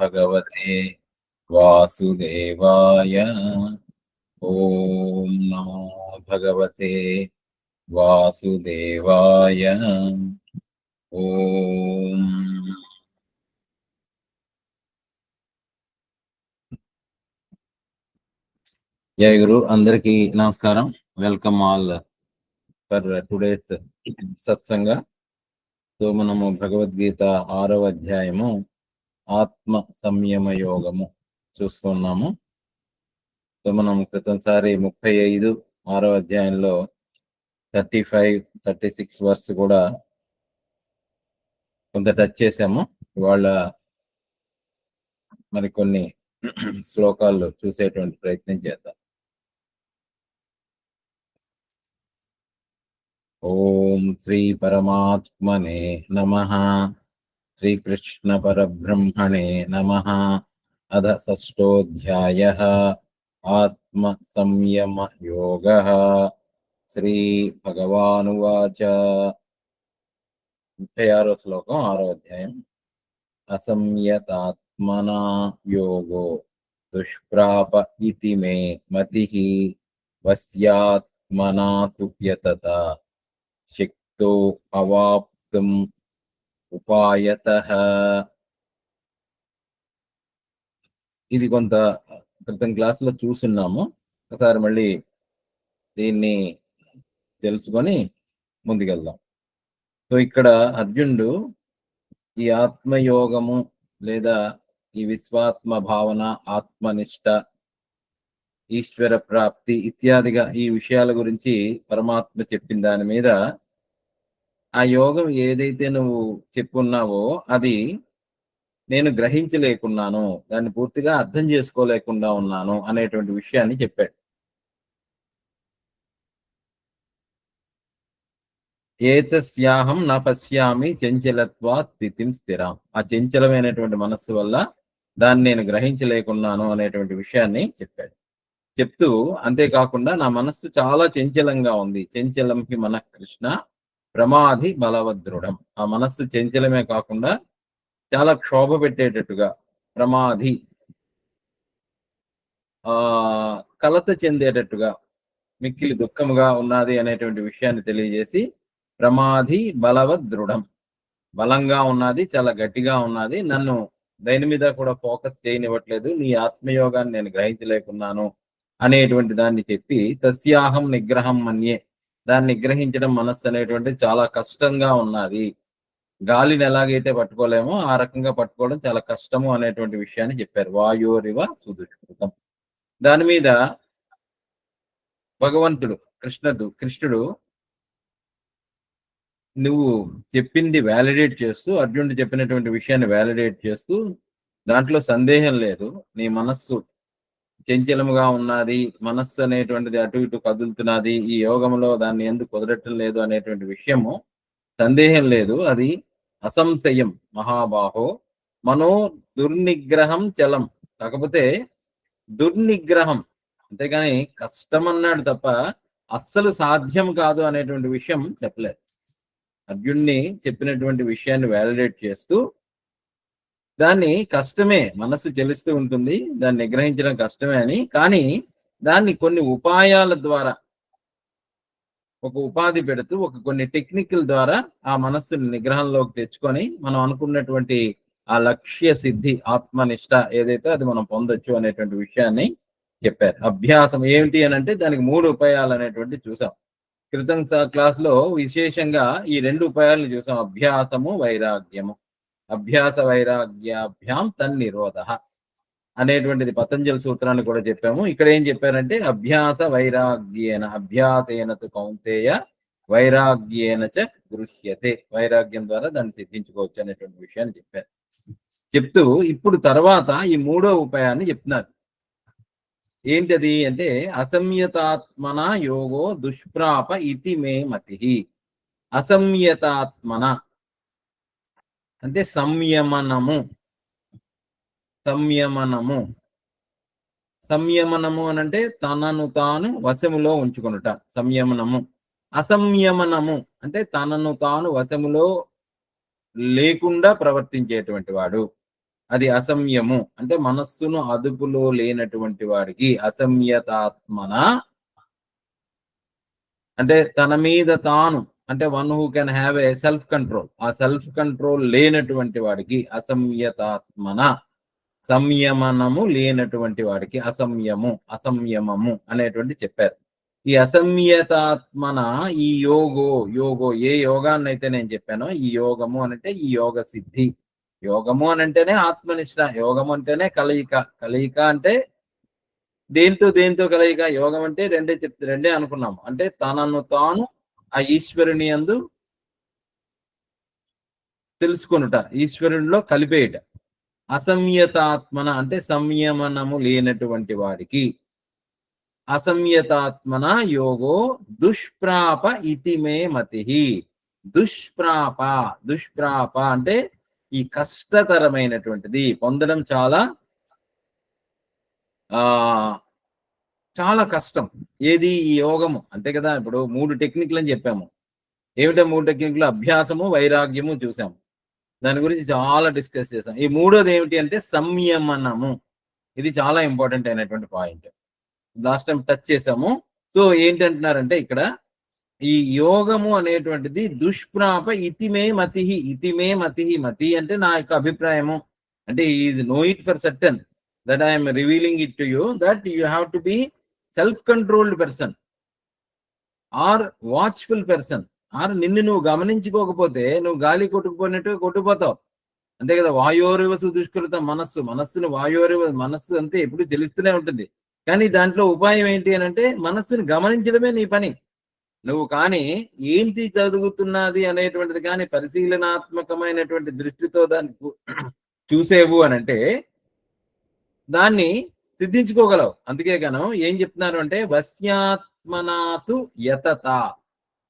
భగవతే వాసుదేవాయ. ఓం నమో భగవతే వాసుదేవాయ. ఓం జయ గురు. అందరికీ నమస్కారం. Welcome all for today's satsang. So మనము భగవద్గీత 6వ అధ్యాయము ఆత్మ సంయమ యోగము చూస్తున్నాము. సో మనం క్రితంసారి 35 6వ అధ్యాయంలో 35, 36 వర్స్ కూడా కొంత టచ్ చేసాము. ఇవాళ మరికొన్ని శ్లోకాలు చూసేటువంటి ప్రయత్నం చేద్దాం. ఓం శ్రీ పరమాత్మనే నమః. శ్రీకృష్ణ పరబ్రహ్మణే నమః. అధ షష్ఠోధ్యాయః ఆత్మ సంయమ యోగః. శ్రీ భగవానువాచ. 36వ శ్లోకం 6వ అధ్యాయం. అసంయతాత్మనా యోగో దుష్ప్రాప ఇతి మే మతిః వస్యాత్మనా తు యతత శక్తో అవాప్తుం ఉపాయతః. ఇది కొంత క్రితం క్లాసులో చూస్తున్నాము. ఒకసారి మళ్ళీ దీన్ని తెలుసుకొని ముందుకెళ్దాం. సో ఇక్కడ అర్జునుడు ఈ ఆత్మయోగము లేదా ఈ విశ్వాత్మ భావన, ఆత్మనిష్ట, ఈశ్వర ప్రాప్తి ఇత్యాదిగా ఈ విషయాల గురించి పరమాత్మ చెప్పిన దాని మీద ఆ యోగం ఏదైతే నువ్వు చెప్పున్నావో అది నేను గ్రహించలేకున్నాను, దాన్ని పూర్తిగా అర్థం చేసుకోలేకుండా ఉన్నాను అనేటువంటి విషయాన్ని చెప్పాడు. ఏతస్యాహం నా పశ్యామి చంచలత్వాత్ స్థితిం స్థిరాం. ఆ చంచలమైనటువంటి మనస్సు వల్ల దాన్ని నేను గ్రహించలేకున్నాను అనేటువంటి విషయాన్ని చెప్పాడు. చెప్తూ అంతేకాకుండా నా మనస్సు చాలా చంచలంగా ఉంది. చంచలం హి మన కృష్ణ ప్రమాధి బలవదృఢం. ఆ మనస్సు చంచలమే కాకుండా చాలా క్షోభ పెట్టేటట్టుగా, ప్రమాధి కలత చెందేటట్టుగా, మిక్కిలి దుఃఖముగా ఉన్నది అనేటువంటి విషయాన్ని తెలియజేసి, ప్రమాధి బలవదృఢం, బలంగా ఉన్నది, చాలా గట్టిగా ఉన్నది, నన్ను దేని మీద కూడా ఫోకస్ చేయనివ్వట్లేదు, నీ ఆత్మయోగాన్ని నేను గ్రహించలేకున్నాను అనేటువంటి దాన్ని చెప్పి, తస్యాహం నిగ్రహం మన్యే, దాన్ని నిగ్రహించడం మనస్సు అనేటువంటి చాలా కష్టంగా ఉన్నది. గాలిని ఎలాగైతే పట్టుకోలేమో ఆ రకంగా పట్టుకోవడం చాలా కష్టము అనేటువంటి విషయాన్ని చెప్పారు. వాయోరివ సుదుష్కృతం. దాని మీద భగవంతుడు కృష్ణుడు నువ్వు చెప్పింది వ్యాలిడేట్ చేస్తూ, అర్జునుడు చెప్పినటువంటి విషయాన్ని వ్యాలిడేట్ చేస్తూ, దాంట్లో సందేహం లేదు, నీ మనస్సు చంచలముగా ఉన్నది, మనస్సు అనేటువంటిది అటు ఇటు కదులుతున్నది, ఈ యోగంలో దాన్ని ఎందుకు కుదరటం లేదు అనేటువంటి విషయము సందేహం లేదు, అది అసంశయం మహాబాహో. మనో దుర్నిగ్రహం చలం. కాకపోతే దుర్నిగ్రహం, అంతేగాని కష్టం అన్నాడు తప్ప అస్సలు సాధ్యం కాదు అనేటువంటి విషయం చెప్పలేదు. అర్జున్ని చెప్పినటువంటి విషయాన్ని వ్యాలిడేట్ చేస్తూ, దాన్ని కష్టమే, మనసు చెలిస్తూ ఉంటుంది, దాన్ని నిగ్రహించడం కష్టమే అని, కానీ దాన్ని కొన్ని ఉపాయాల ద్వారా, ఒక ఉపాధి పెడుతూ, కొన్ని టెక్నికల్ ద్వారా ఆ మనస్సుని నిగ్రహంలోకి తెచ్చుకొని మనం అనుకున్నటువంటి ఆ లక్ష్య సిద్ధి, ఆత్మనిష్ట ఏదైతే అది మనం పొందొచ్చు అనేటువంటి విషయాన్ని చెప్పారు. అభ్యాసం ఏమిటి అని అంటే దానికి 3 ఉపాయాలు అనేటువంటి చూసాం. క్రితం క్లాస్లో విశేషంగా ఈ 2 ఉపాయాలను చూసాం, అభ్యాసము, వైరాగ్యము. అభ్యాస వైరాగ్యాభ్యాం తన్నిరోధ అనేటువంటిది పతంజలి సూత్రాన్ని కూడా చెప్పాము. ఇక్కడ ఏం చెప్పారంటే అభ్యాస వైరాగ్యేన, అభ్యాసేన తు కౌంతేయ వైరాగ్యేన చ గృహ్యతే, వైరాగ్యం ద్వారా దాన్ని సిద్ధించుకోవచ్చు అనేటువంటి విషయాన్ని చెప్పారు. చెప్తూ ఇప్పుడు తర్వాత ఈ 3వ ఉపాయాన్ని చెప్తున్నారు. ఏంటది అంటే అసంయతాత్మన యోగో దుష్ప్రాప ఇతి మే మతి. అసంయతాత్మన అంటే సంయమనము. సంయమనము అనంటే తనను తాను వశములో ఉంచుకొనుట సంయమనము. అసంయమనము అంటే తనను తాను వశములో లేకుండా ప్రవర్తించేటువంటి వాడు. అది అసంయము. అంటే మనస్సును అదుపులో లేనటువంటి వాడికి అసంయతాత్మన, అంటే తన మీద తాను, అంటే one who can have a self control, ఆ సెల్ఫ్ కంట్రోల్ లేనటువంటి వాడికి అసంయతాత్మన, సంయమనము లేనటువంటి వాడికి అసంయమము అనేటువంటి చెప్పారు. ఈ అసంయతాత్మన ఈ యోగో ఏ యోగాన్ని అయితే నేను చెప్పానో ఈ యోగము అంటే ఈ యోగ సిద్ధి. యోగము అని అంటేనే ఆత్మనిష్ట, యోగం అంటేనే కలయిక అంటే దేంతో కలయిక? యోగం అంటే రెండే అనుకున్నాము. అంటే తనను తాను ఆ ఈశ్వరుని యందు తెలుసుకొనుట, ఈశ్వరునిలో కలిపేయట. అసంయతాత్మన అంటే సంయమనము లేనటువంటి వాడికి అసంయతాత్మన యోగో దుష్ప్రాప ఇతి మే మతి. దుష్ప్రాప అంటే ఈ కష్టతరమైనటువంటిది, పొందడం చాలా కష్టం. ఏది? ఈ యోగము. అంతే కదా. ఇప్పుడు 3 టెక్నిక్లు అని చెప్పాము. ఏమిటో 3 టెక్నిక్లు? అభ్యాసము, వైరాగ్యము చూసాము. దాని గురించి చాలా డిస్కస్ చేసాం. ఈ మూడోది ఏమిటి అంటే సంయమనము. ఇది చాలా ఇంపార్టెంట్ అయినటువంటి పాయింట్. లాస్ట్ టైం టచ్ చేసాము. సో ఏంటంటున్నారంటే ఇక్కడ ఈ యోగము అనేటువంటిది దుష్ప్రాప ఇతిమే మతి. మతి అంటే నా యొక్క అభిప్రాయము. అంటే is no it for certain that I'm revealing it to you that you have to be self controlled person or watchful person. ఆర్ నిన్ను నువ్వు గమనించుకోకపోతే నువ్వు గాలి కొట్టుకుపోతావు. అంతే కదా. వాయోరివసు దుష్కృతం మనస్సును మనస్సు అంతే ఎప్పుడు తెలుస్తూనే ఉంటుంది. కానీ దాంట్లో ఉపాయం ఏంటి అని అంటే మనస్సుని గమనించడమే నీ పని. నువ్వు కానీ ఏంటి చదువుతున్నది అనేటువంటిది కానీ పరిశీలనాత్మకమైనటువంటి దృష్టితో దాన్ని చూసేవు అని అంటే దాన్ని సిద్ధించుకోగలవు. అందుకే గాను ఏం చెప్తున్నారు అంటే వశ్యాత్మనాతు యతత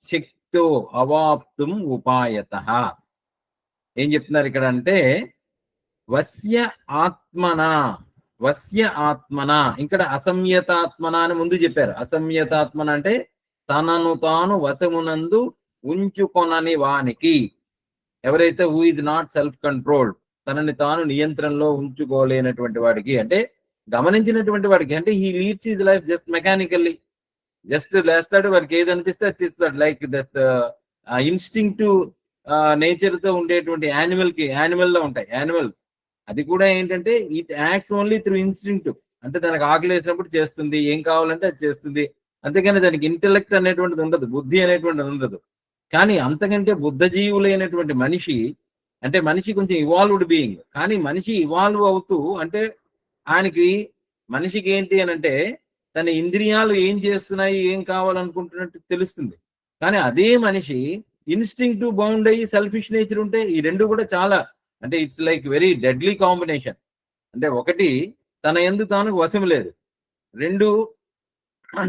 శక్తో అవాప్తుం ఉపాయత. ఏం చెప్తున్నారు ఇక్కడ అంటే వశ్య ఆత్మన, ఇక్కడ అసంయతాత్మన అని ముందు చెప్పారు. అసంయతాత్మన అంటే తనను తాను వశమునందు ఉంచుకొనని వానికి, ఎవరైతే who is not self controlled, తనని తాను నియంత్రణలో ఉంచుకోలేనటువంటి వాడికి, అంటే గమనించినటువంటి వాడికి, అంటే he leads his life just mechanically, just లేస్తాడు, వాడికి ఏది అనిపిస్తే అది తీస్తాడు. లైక్ దట్ ఇన్స్టింక్టివ్ నేచర్ తో ఉండేటువంటి యానిమల్ లో ఉంటాయి. యానిమల్ అది కూడా ఏంటంటే it acts only through instinctive. అంటే దానికి ఆకలి వేసినప్పుడు చేస్తుంది, ఏం కావాలంటే అది చేస్తుంది. అంతేగాని దానికి ఇంటెలెక్ట్ అనేటువంటిది ఉండదు, బుద్ధి అనేటువంటిది ఉండదు. కానీ అంతకంటే బుద్ధజీవులైనటువంటి మనిషి, అంటే మనిషి కొంచెం ఇవాల్వ్డ్ బీయింగ్, కానీ మనిషి ఇవాల్వ్ అవుతూ, అంటే మనిషికి ఏంటి అని అంటే తన ఇంద్రియాలు ఏం చేస్తున్నాయి, ఏం కావాలనుకుంటున్నట్టు తెలుస్తుంది. కానీ అదే మనిషి ఇన్స్టింక్టివ్ బౌండ్ అయ్యి సెల్ఫిష్ నేచర్ ఉంటే ఈ రెండు కూడా చాలా, అంటే it's like very deadly combination. అంటే ఒకటి తన యందు తాను వశం లేదు, రెండు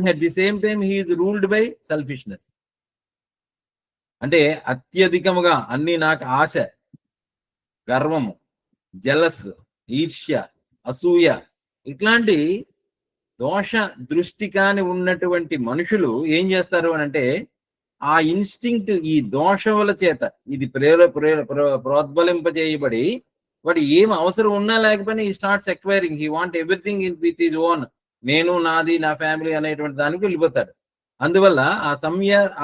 at the same time he is ruled by selfishness. అంటే అత్యధికముగా అన్ని నాకు ఆశ, గర్వము, జలస్, ఈర్ష్య, అసూయ, ఇట్లాంటి దోష దృష్టి కాని ఉన్నటువంటి మనుషులు ఏం చేస్తారు అని అంటే ఆ ఇన్స్టింక్ట్ ఈ దోషముల చేత ఇది ప్రోద్బలింపజేయబడి వాడు ఏం అవసరం ఉన్నా లేకపోయినా ఈ starts acquiring, he want everything in with his own, నేను, నాది, నా ఫ్యామిలీ అనేటువంటి దానికి వెళ్ళిపోతాడు. అందువల్ల ఆ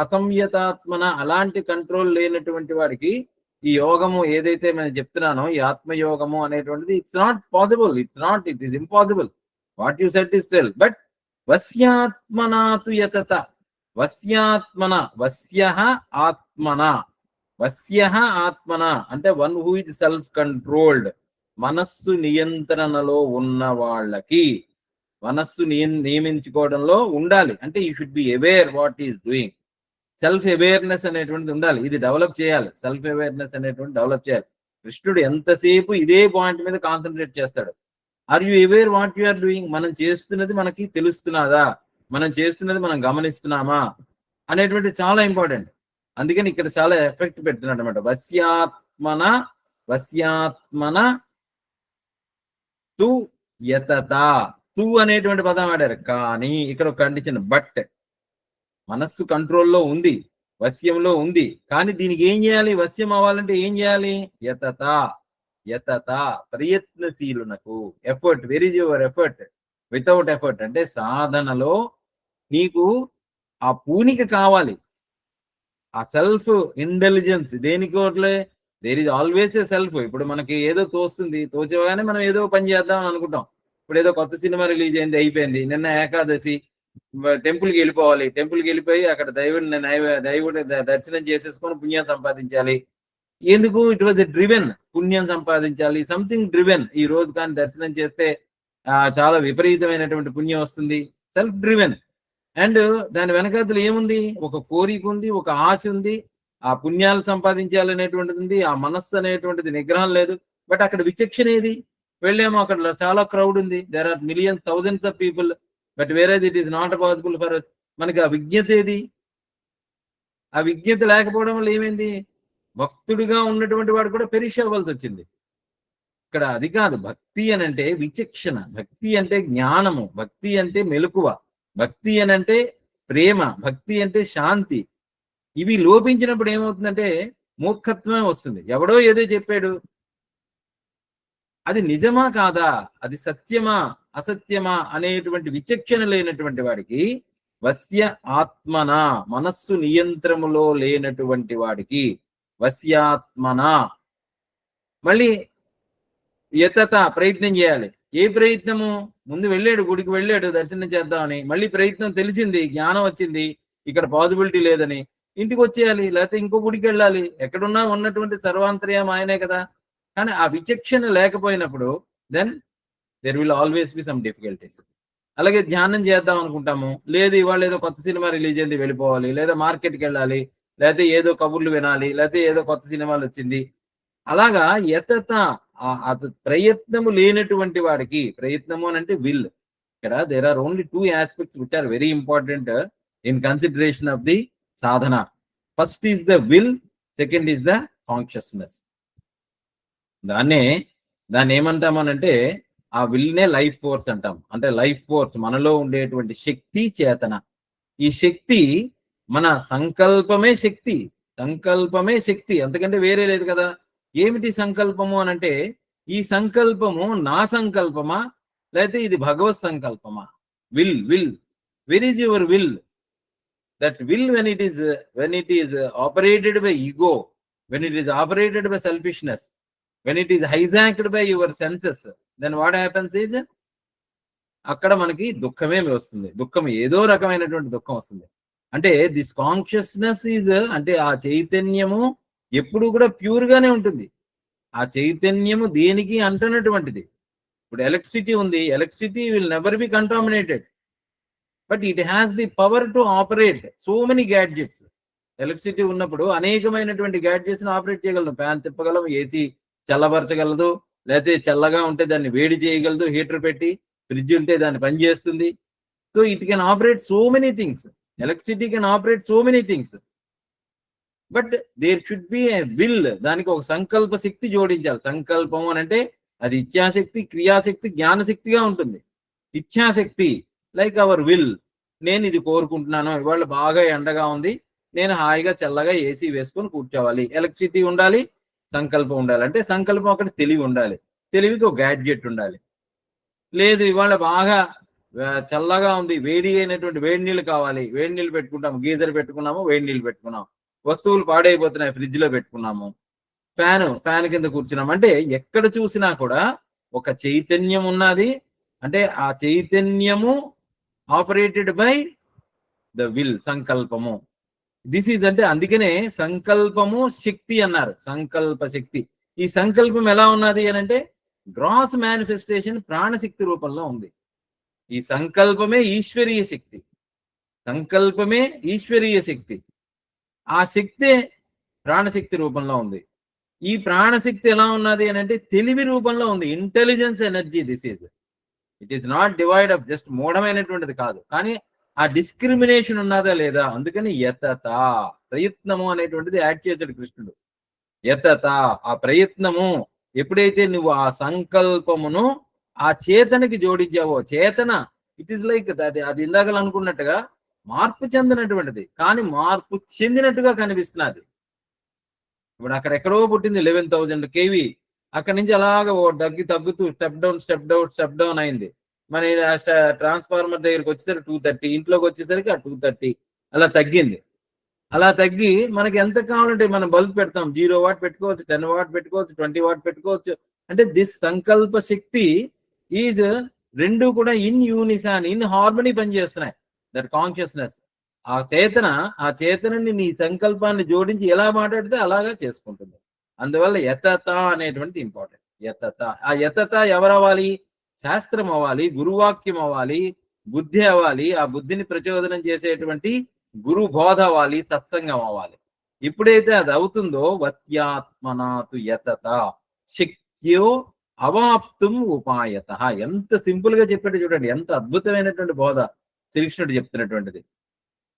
అసంయతాత్మన, అలాంటి కంట్రోల్ లేనటువంటి వాడికి ఈ యోగము ఏదైతే నేను చెప్తున్నానో, ఈ ఆత్మయోగము అనేటువంటిది it's not possible, it is impossible. What you said is tell, but వశ్యాత్మనాతు యతత, వశ్యః ఆత్మన అంటే one who is self controlled, మనస్సు నియంత్రణలో ఉన్న వాళ్ళకి, మనస్సు నియమించుకోవడంలో ఉండాలి. అంటే you should be aware what is doing. Self awareness అనేటువంటిది ఉండాలి. ఇది డెవలప్ చేయాలి, సెల్ఫ్ అవేర్నెస్ అనేటువంటి డెవలప్ చేయాలి. కృష్ణుడు ఎంతసేపు ఇదే పాయింట్ మీద కాన్సన్ట్రేట్ చేస్తాడు. Are you aware what you are doing? మనం చేస్తున్నది మనకి తెలుస్తున్నదా, మనం చేస్తున్నది మనం గమనిస్తున్నామా అనేటువంటి చాలా ఇంపార్టెంట్. అందుకని ఇక్కడ చాలా ఎఫెక్ట్ పెడుతున్నాడు అనమాట. వశ్యాత్మన తు యతత, తు అనేటువంటి పదం వాడారు. కానీ ఇక్కడ ఒక కండిషన్, బట్ మనస్సు కంట్రోల్లో ఉంది, వశ్యంలో ఉంది. కానీ దీనికి ఏం చేయాలి? వశ్యం అవ్వాలంటే ఏం చేయాలి? యతత, యతత ప్రయత్నశీలునకు. Effort, where is your effort? Without effort అంటే సాధనలో నీకు ఆ పూనిక కావాలి, ఆ సెల్ఫ్ ఇంటెలిజెన్స్. దేనికోట్లే there is always a self. ఇప్పుడు మనకి ఏదో తోస్తుంది, తోచగానే మనం ఏదో పని చేద్దాం అని అనుకుంటాం. ఇప్పుడు ఏదో కొత్త సినిమా రిలీజ్ అయింది, అయిపోయింది, నిన్న ఏకాదశి, టెంపుల్కి వెళ్ళిపోవాలి, టెంపుల్కి వెళ్ళిపోయి అక్కడ దైవుడి దర్శనం చేసేసుకొని పుణ్యం సంపాదించాలి. ఎందుకు? It was a driven. పుణ్యం సంపాదించాలి, సంథింగ్ డ్రివెన్. ఈ రోజు కానీ దర్శనం చేస్తే చాలా విపరీతమైనటువంటి పుణ్యం వస్తుంది, సెల్ఫ్ డ్రివెన్. అండ్ దాని వెనకాతలు ఏముంది? ఒక కోరిక ఉంది, ఒక ఆశ ఉంది, ఆ పుణ్యాలు సంపాదించాలనేటువంటిది ఉంది, ఆ మనస్సు అనేటువంటిది నిగ్రహం లేదు. బట్ అక్కడ విచక్షణ ఏది? వెళ్ళాము, అక్కడ చాలా క్రౌడ్ ఉంది, there are millions, thousands of people, but వేరేది it is not possible for us. మనకి ఆ విజ్ఞత ఏది? ఆ విజ్ఞత లేకపోవడం వల్ల ఏమైంది? భక్తుడిగా ఉన్నటువంటి వాడు కూడా పెరిష్ అవ్వాల్సి వచ్చింది. ఇక్కడ అది కాదు. భక్తి అని అంటే విచక్షణ, భక్తి అంటే జ్ఞానము, భక్తి అంటే మెలకువ, భక్తి అని అంటే ప్రేమ, భక్తి అంటే శాంతి. ఇవి లోపించినప్పుడు ఏమవుతుందంటే మూర్ఖత్వమే వస్తుంది. ఎవడో ఏదో చెప్పాడు, అది నిజమా కాదా, అది సత్యమా అసత్యమా అనేటువంటి విచక్షణ లేనటువంటి వాడికి, వశ్య ఆత్మన మనస్సు నియంత్రములో లేనటువంటి వాడికి, వశ్యాత్మన మళ్ళీ యతత ప్రయత్నం చేయాలి. ఏ ప్రయత్నము? ముందు వెళ్ళాడు, గుడికి వెళ్ళాడు దర్శనం చేద్దామని, మళ్ళీ ప్రయత్నం తెలిసింది, జ్ఞానం వచ్చింది, ఇక్కడ పాసిబిలిటీ లేదని, ఇంటికి వచ్చేయాలి, లేకపోతే ఇంకో గుడికి వెళ్ళాలి. ఎక్కడున్నా ఉన్నటువంటి సర్వాంతర్యం ఆయనే కదా. కానీ ఆ విచక్షణ లేకపోయినప్పుడు then there will always be some difficulties. అలాగే ధ్యానం చేద్దాం అనుకుంటాము, లేదు ఇవాళ ఏదో కొత్త సినిమా రిలీజ్ అయింది వెళ్ళిపోవాలి, లేదా మార్కెట్కి వెళ్ళాలి, లేకపోతే ఏదో కబుర్లు వినాలి, లేకపోతే ఏదో కొత్త సినిమాలు వచ్చింది. అలాగా యతత ప్రయత్నము లేనటువంటి వాడికి, ప్రయత్నము అని అంటే విల్. ఇక్కడ there are only 2 aspects which are very important in consideration of the sadhana. First is the will, second is the consciousness. దాన్ని ఏమంటామనంటే ఆ విల్నే లైఫ్ ఫోర్స్ అంటాం. అంటే లైఫ్ ఫోర్స్, మనలో ఉండేటువంటి శక్తి, చేతన. ఈ శక్తి మన సంకల్పమే శక్తి, సంకల్పమే శక్తి, అంతకంటే వేరే లేదు కదా. ఏమిటి సంకల్పము అని అంటే, ఈ సంకల్పము నా సంకల్పమా, లేకపోతే ఇది భగవత్ సంకల్పమా? Will, will, where is your will? That will when it is operated by ego, when it is operated by selfishness, when it is hijacked by your senses, then what happens is అక్కడ మనకి దుఃఖమే వస్తుంది. దుఃఖం ఏదో రకమైనటువంటి దుఃఖం వస్తుంది. అంటే దిస్ కాన్షియస్నెస్ ఈజ్, అంటే ఆ చైతన్యము ఎప్పుడు కూడా ప్యూర్ గానే ఉంటుంది. ఆ చైతన్యము దేనికి అంటనటువంటిది. ఇప్పుడు ఎలక్ట్రిసిటీ ఉంది, electricity will never be contaminated, but it has the power to operate so many gadgets. Electricity ఉన్నప్పుడు అనేకమైనటువంటి గ్యాడ్జెట్స్ ని ఆపరేట్ చేయగలదు. ఫ్యాన్ తిప్పగలం, ఏసీ చల్లబరచగలదు, లేకపోతే చల్లగా ఉంటే దాన్ని వేడి చేయగలదు, హీటర్ పెట్టి, ఫ్రిడ్జ్ ఉంటే దాన్ని పనిచేస్తుంది. So it can operate so many things. Electricity can operate so many things, but there should be a will. దానికి ఒక సంకల్ప శక్తి జోడించాలి. సంకల్పం అని అంటే అది ఇచ్ఛాశక్తి, క్రియాశక్తి, జ్ఞానశక్తిగా ఉంటుంది. ఇచ్ఛాశక్తి లైక్ అవర్ విల్. నేను ఇది కోరుకుంటున్నాను, ఇవాళ బాగా ఎండగా ఉంది, నేను హాయిగా చల్లగా ఏసీ వేసుకొని కూర్చోవాలి. ఎలక్ట్రిసిటీ ఉండాలి, సంకల్పం ఉండాలి. అంటే సంకల్పం ఒకటి తెలివి ఉండాలి, తెలివికి ఒక గ్యాడ్జెట్ ఉండాలి. లేదు ఇవాళ బాగా చల్లగా ఉంది, వేడి అయినటువంటి వేడి నీళ్ళు కావాలి, వేడి నీళ్ళు పెట్టుకుంటాము, గీజర్ పెట్టుకున్నాము, వేడి నీళ్ళు పెట్టుకున్నాము. వస్తువులు పాడైపోతున్నాయి, ఫ్రిడ్జ్ లో పెట్టుకున్నాము. ఫ్యాన్ కింద కూర్చున్నాము. అంటే ఎక్కడ చూసినా కూడా ఒక చైతన్యం ఉన్నది. అంటే ఆ చైతన్యము ఆపరేటెడ్ బై ద విల్, సంకల్పము. దిస్ ఈజ్, అంటే అందుకనే సంకల్పము శక్తి అన్నారు, సంకల్ప శక్తి. ఈ సంకల్పం ఎలా ఉన్నది అని అంటే గ్రాస్ మేనిఫెస్టేషన్ ప్రాణశక్తి రూపంలో ఉంది. ఈ సంకల్పమే ఈశ్వరీయ శక్తి, సంకల్పమే ఈశ్వరీయ శక్తి. ఆ శక్తే ప్రాణశక్తి రూపంలో ఉంది. ఈ ప్రాణశక్తి ఎలా ఉన్నది అని అంటే తెలివి రూపంలో ఉంది, intelligence energy. This is, it is not divide of just మూఢమైనటువంటిది కాదు, కానీ ఆ డిస్క్రిమినేషన్ ఉన్నదా లేదా. అందుకని యతత, ప్రయత్నము అనేటువంటిది యాడ్ చేశాడు కృష్ణుడు. యతత, ఆ ప్రయత్నము. ఎప్పుడైతే నువ్వు ఆ సంకల్పమును ఆ చేతనకి జోడించావో, చేతన ఇట్ ఈస్ లైక్ అది ఇందాకలు అనుకున్నట్టుగా మార్పు చెందినటువంటిది, కానీ మార్పు చెందినట్టుగా కనిపిస్తున్నది. ఇప్పుడు అక్కడ ఎక్కడో పుట్టింది 11,000 kV, అక్కడి నుంచి అలాగ తగ్గుతూ స్టెప్ డౌన్ అయింది. మన ట్రాన్స్ఫార్మర్ దగ్గరికి వచ్చేసరికి 230, ఇంట్లోకి వచ్చేసరికి ఆ 230 అలా తగ్గింది. అలా తగ్గి మనకి ఎంత కావాలంటే మనం బల్బ్ పెడతాం, 0 వాట్ పెట్టుకోవచ్చు, 10 వాట్ పెట్టుకోవచ్చు, 20 వాట్ పెట్టుకోవచ్చు. అంటే దిస్ సంకల్ప శక్తి ఈజ్ రెండు కూడా ఇన్ యూనిసాన్, ఇన్ హార్మనీ పనిచేస్తున్నాయి. దట్ కాన్షియస్నెస్, ఆ చేతనని నీ సంకల్పాన్ని జోడించి ఎలా మాట్లాడితే అలాగా చేసుకుంటుంది. అందువల్ల యతత అనేటువంటి ఇంపార్టెంట్. యతత, ఆ యతత ఎవరవ్వాలి? శాస్త్రం అవ్వాలి, గురువాక్యం అవ్వాలి, బుద్ధి అవ్వాలి. ఆ బుద్ధిని ప్రచోదనం చేసేటువంటి గురు బోధ అవ్వాలి, సత్సంగం అవ్వాలి. ఎప్పుడైతే అది అవుతుందో వస్యాత్మనాతు యతత శక్త్యో అవాప్తుం ఉపాయత. ఎంత సింపుల్ గా చెప్పాడు చూడండి, ఎంత అద్భుతమైనటువంటి బోధ శ్రీకృష్ణుడు చెప్తున్నటువంటిది.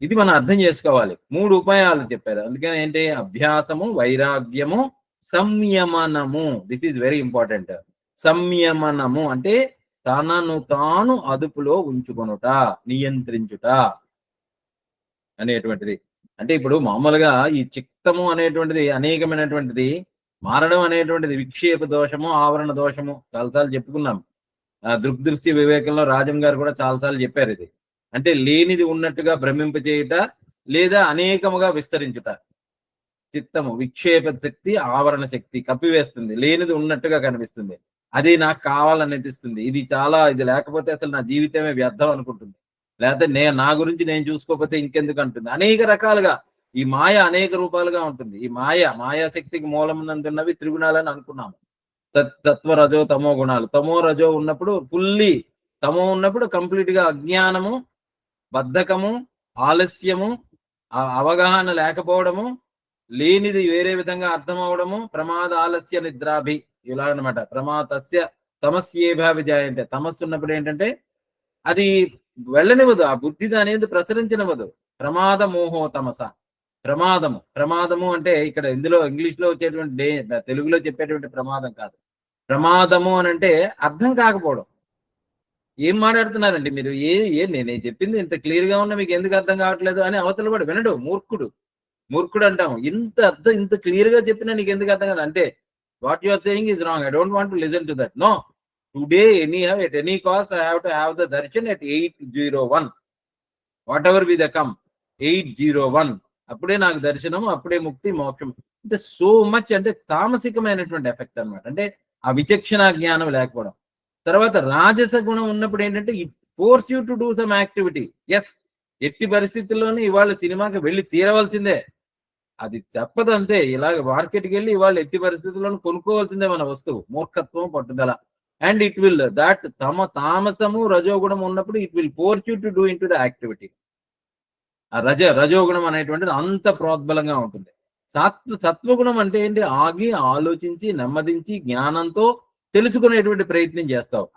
ఇది మనం అర్థం చేసుకోవాలి. 3 ఉపాయాలు చెప్పారు. అందుకని ఏంటి? అభ్యాసము, వైరాగ్యము, సంయమనము. This is very important. సంయమనము అంటే తనను తాను అదుపులో ఉంచుకొనుట, నియంత్రించుట అనేటువంటిది. అంటే ఇప్పుడు మామూలుగా ఈ చిత్తము అనేటువంటిది అనేకమైనటువంటిది, మారడం అనేటువంటిది విక్షేప దోషము, ఆవరణ దోషము చాలాసార్లు చెప్పుకున్నాం. దృగ్దృశ్య వివేకంలో రాజం గారు కూడా చాలాసార్లు చెప్పారు ఇది. అంటే లేనిది ఉన్నట్టుగా భ్రమింపచేయుట, లేదా అనేకముగా విస్తరించుట. చిత్తము విక్షేప శక్తి, ఆవరణ శక్తి కప్పివేస్తుంది, లేనిది ఉన్నట్టుగా కనిపిస్తుంది. అది నాకు కావాలని అనిపిస్తుంది, ఇది లేకపోతే అసలు నా జీవితమే వ్యర్థం అనుకుంటుంది, లేకపోతే నా గురించి నేను చూసుకోకపోతే ఇంకెందుకు అంటుంది. అనేక రకాలుగా ఈ మాయ అనేక రూపాలుగా ఉంటుంది. ఈ మాయాశక్తికి మూలమునందున్నవి త్రిగుణాలని అనుకున్నాము. సత్వ రజో తమో గుణాలు. తమో రజో ఉన్నప్పుడు ఫుల్లీ, తమో ఉన్నప్పుడు కంప్లీట్ గా అజ్ఞానము, బద్ధకము, ఆలస్యము, అవగాహన లేకపోవడము, లేనిది వేరే విధంగా అర్థం అవడము, ప్రమాద ఆలస్య నిద్రాభి, ఇలా అనమాట. ప్రమాదస్య తమస్యేభావిజాయంతే. తమస్సు ఉన్నప్పుడు ఏంటంటే అది వెళ్ళనివ్వదు, ఆ బుద్ధి అనేది ప్రసరించనివ్వదు. ప్రమాద మోహో తమస. ప్రమాదము అంటే ఇక్కడ ఇందులో ఇంగ్లీష్ లో వచ్చేటువంటి తెలుగులో చెప్పేటువంటి ప్రమాదం కాదు. ప్రమాదము అని అంటే అర్థం కాకపోవడం. ఏం మాట్లాడుతున్నారండి మీరు? నేను చెప్పింది ఇంత క్లియర్ గా ఉన్నా మీకు ఎందుకు అర్థం కావట్లేదు అని అవతల కూడా వినడు. మూర్ఖుడు అంటాము. ఇంత క్లియర్ గా చెప్పినా నీకు ఎందుకు అర్థం కాదు అంటే, what you are saying is wrong, I don't want to listen to that. No, today at any cost I have to have the darshan at 801, whatever be the come 801. అప్పుడే నాకు దర్శనము, అప్పుడే ముక్తి, మోక్షం. అంటే సో మచ్ అంటే తామసికమైనటువంటి effect అనమాట. అంటే ఆ విచక్షణ జ్ఞానం లేకపోవడం. తర్వాత రాజస గుణం ఉన్నప్పుడు ఏంటంటే it force you to do some activity. Yes, ఎట్టి పరిస్థితుల్లోనే ఇవాళ సినిమాకి వెళ్ళి తీరవలసిందే, అది చెప్పదంతే. ఇలాగ మార్కెట్కి వెళ్ళి ఇవాళ ఎట్టి పరిస్థితుల్లోనూ కొనుక్కోవాల్సిందే మన వస్తువు. మూర్ఖత్వం, పట్టుదల. అండ్ ఇట్ విల్ దాట్ తామసము రజోగుణం ఉన్నప్పుడు it will force you to do in to the activity. ఆ రజోగుణం అనేటువంటిది అంత ప్రోద్బలంగా ఉంటుంది. సత్వగుణం అంటే ఏంటి? ఆగి ఆలోచించి నెమ్మదించి జ్ఞానంతో తెలుసుకునేటువంటి ప్రయత్నం చేస్తావు.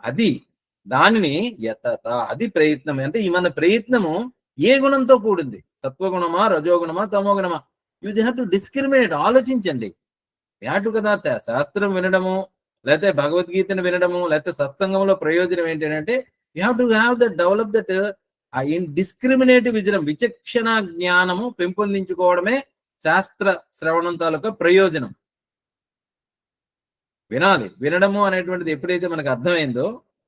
దానిని యతత, అది ప్రయత్నం. అంటే ఈ మన ప్రయత్నము ఏ గుణంతో కూడింది? సత్వగుణమా, రజోగుణమా, తమోగుణమా? You have to discriminate. ఆలోచించండి. యాటు కదా శాస్త్రం వినడము, లేకపోతే భగవద్గీతను వినడము, లేకపోతే సత్సంగంలో ప్రయోజనం ఏంటంటే you have to have that, develop that discriminative విజనం, విచక్షణ జ్ఞానము పెంపొందించుకోవడమే శాస్త్ర శ్రవణం తాలూకా ప్రయోజనం. వినడము అనేటువంటిది ఎప్పుడైతే మనకు అర్థమైందో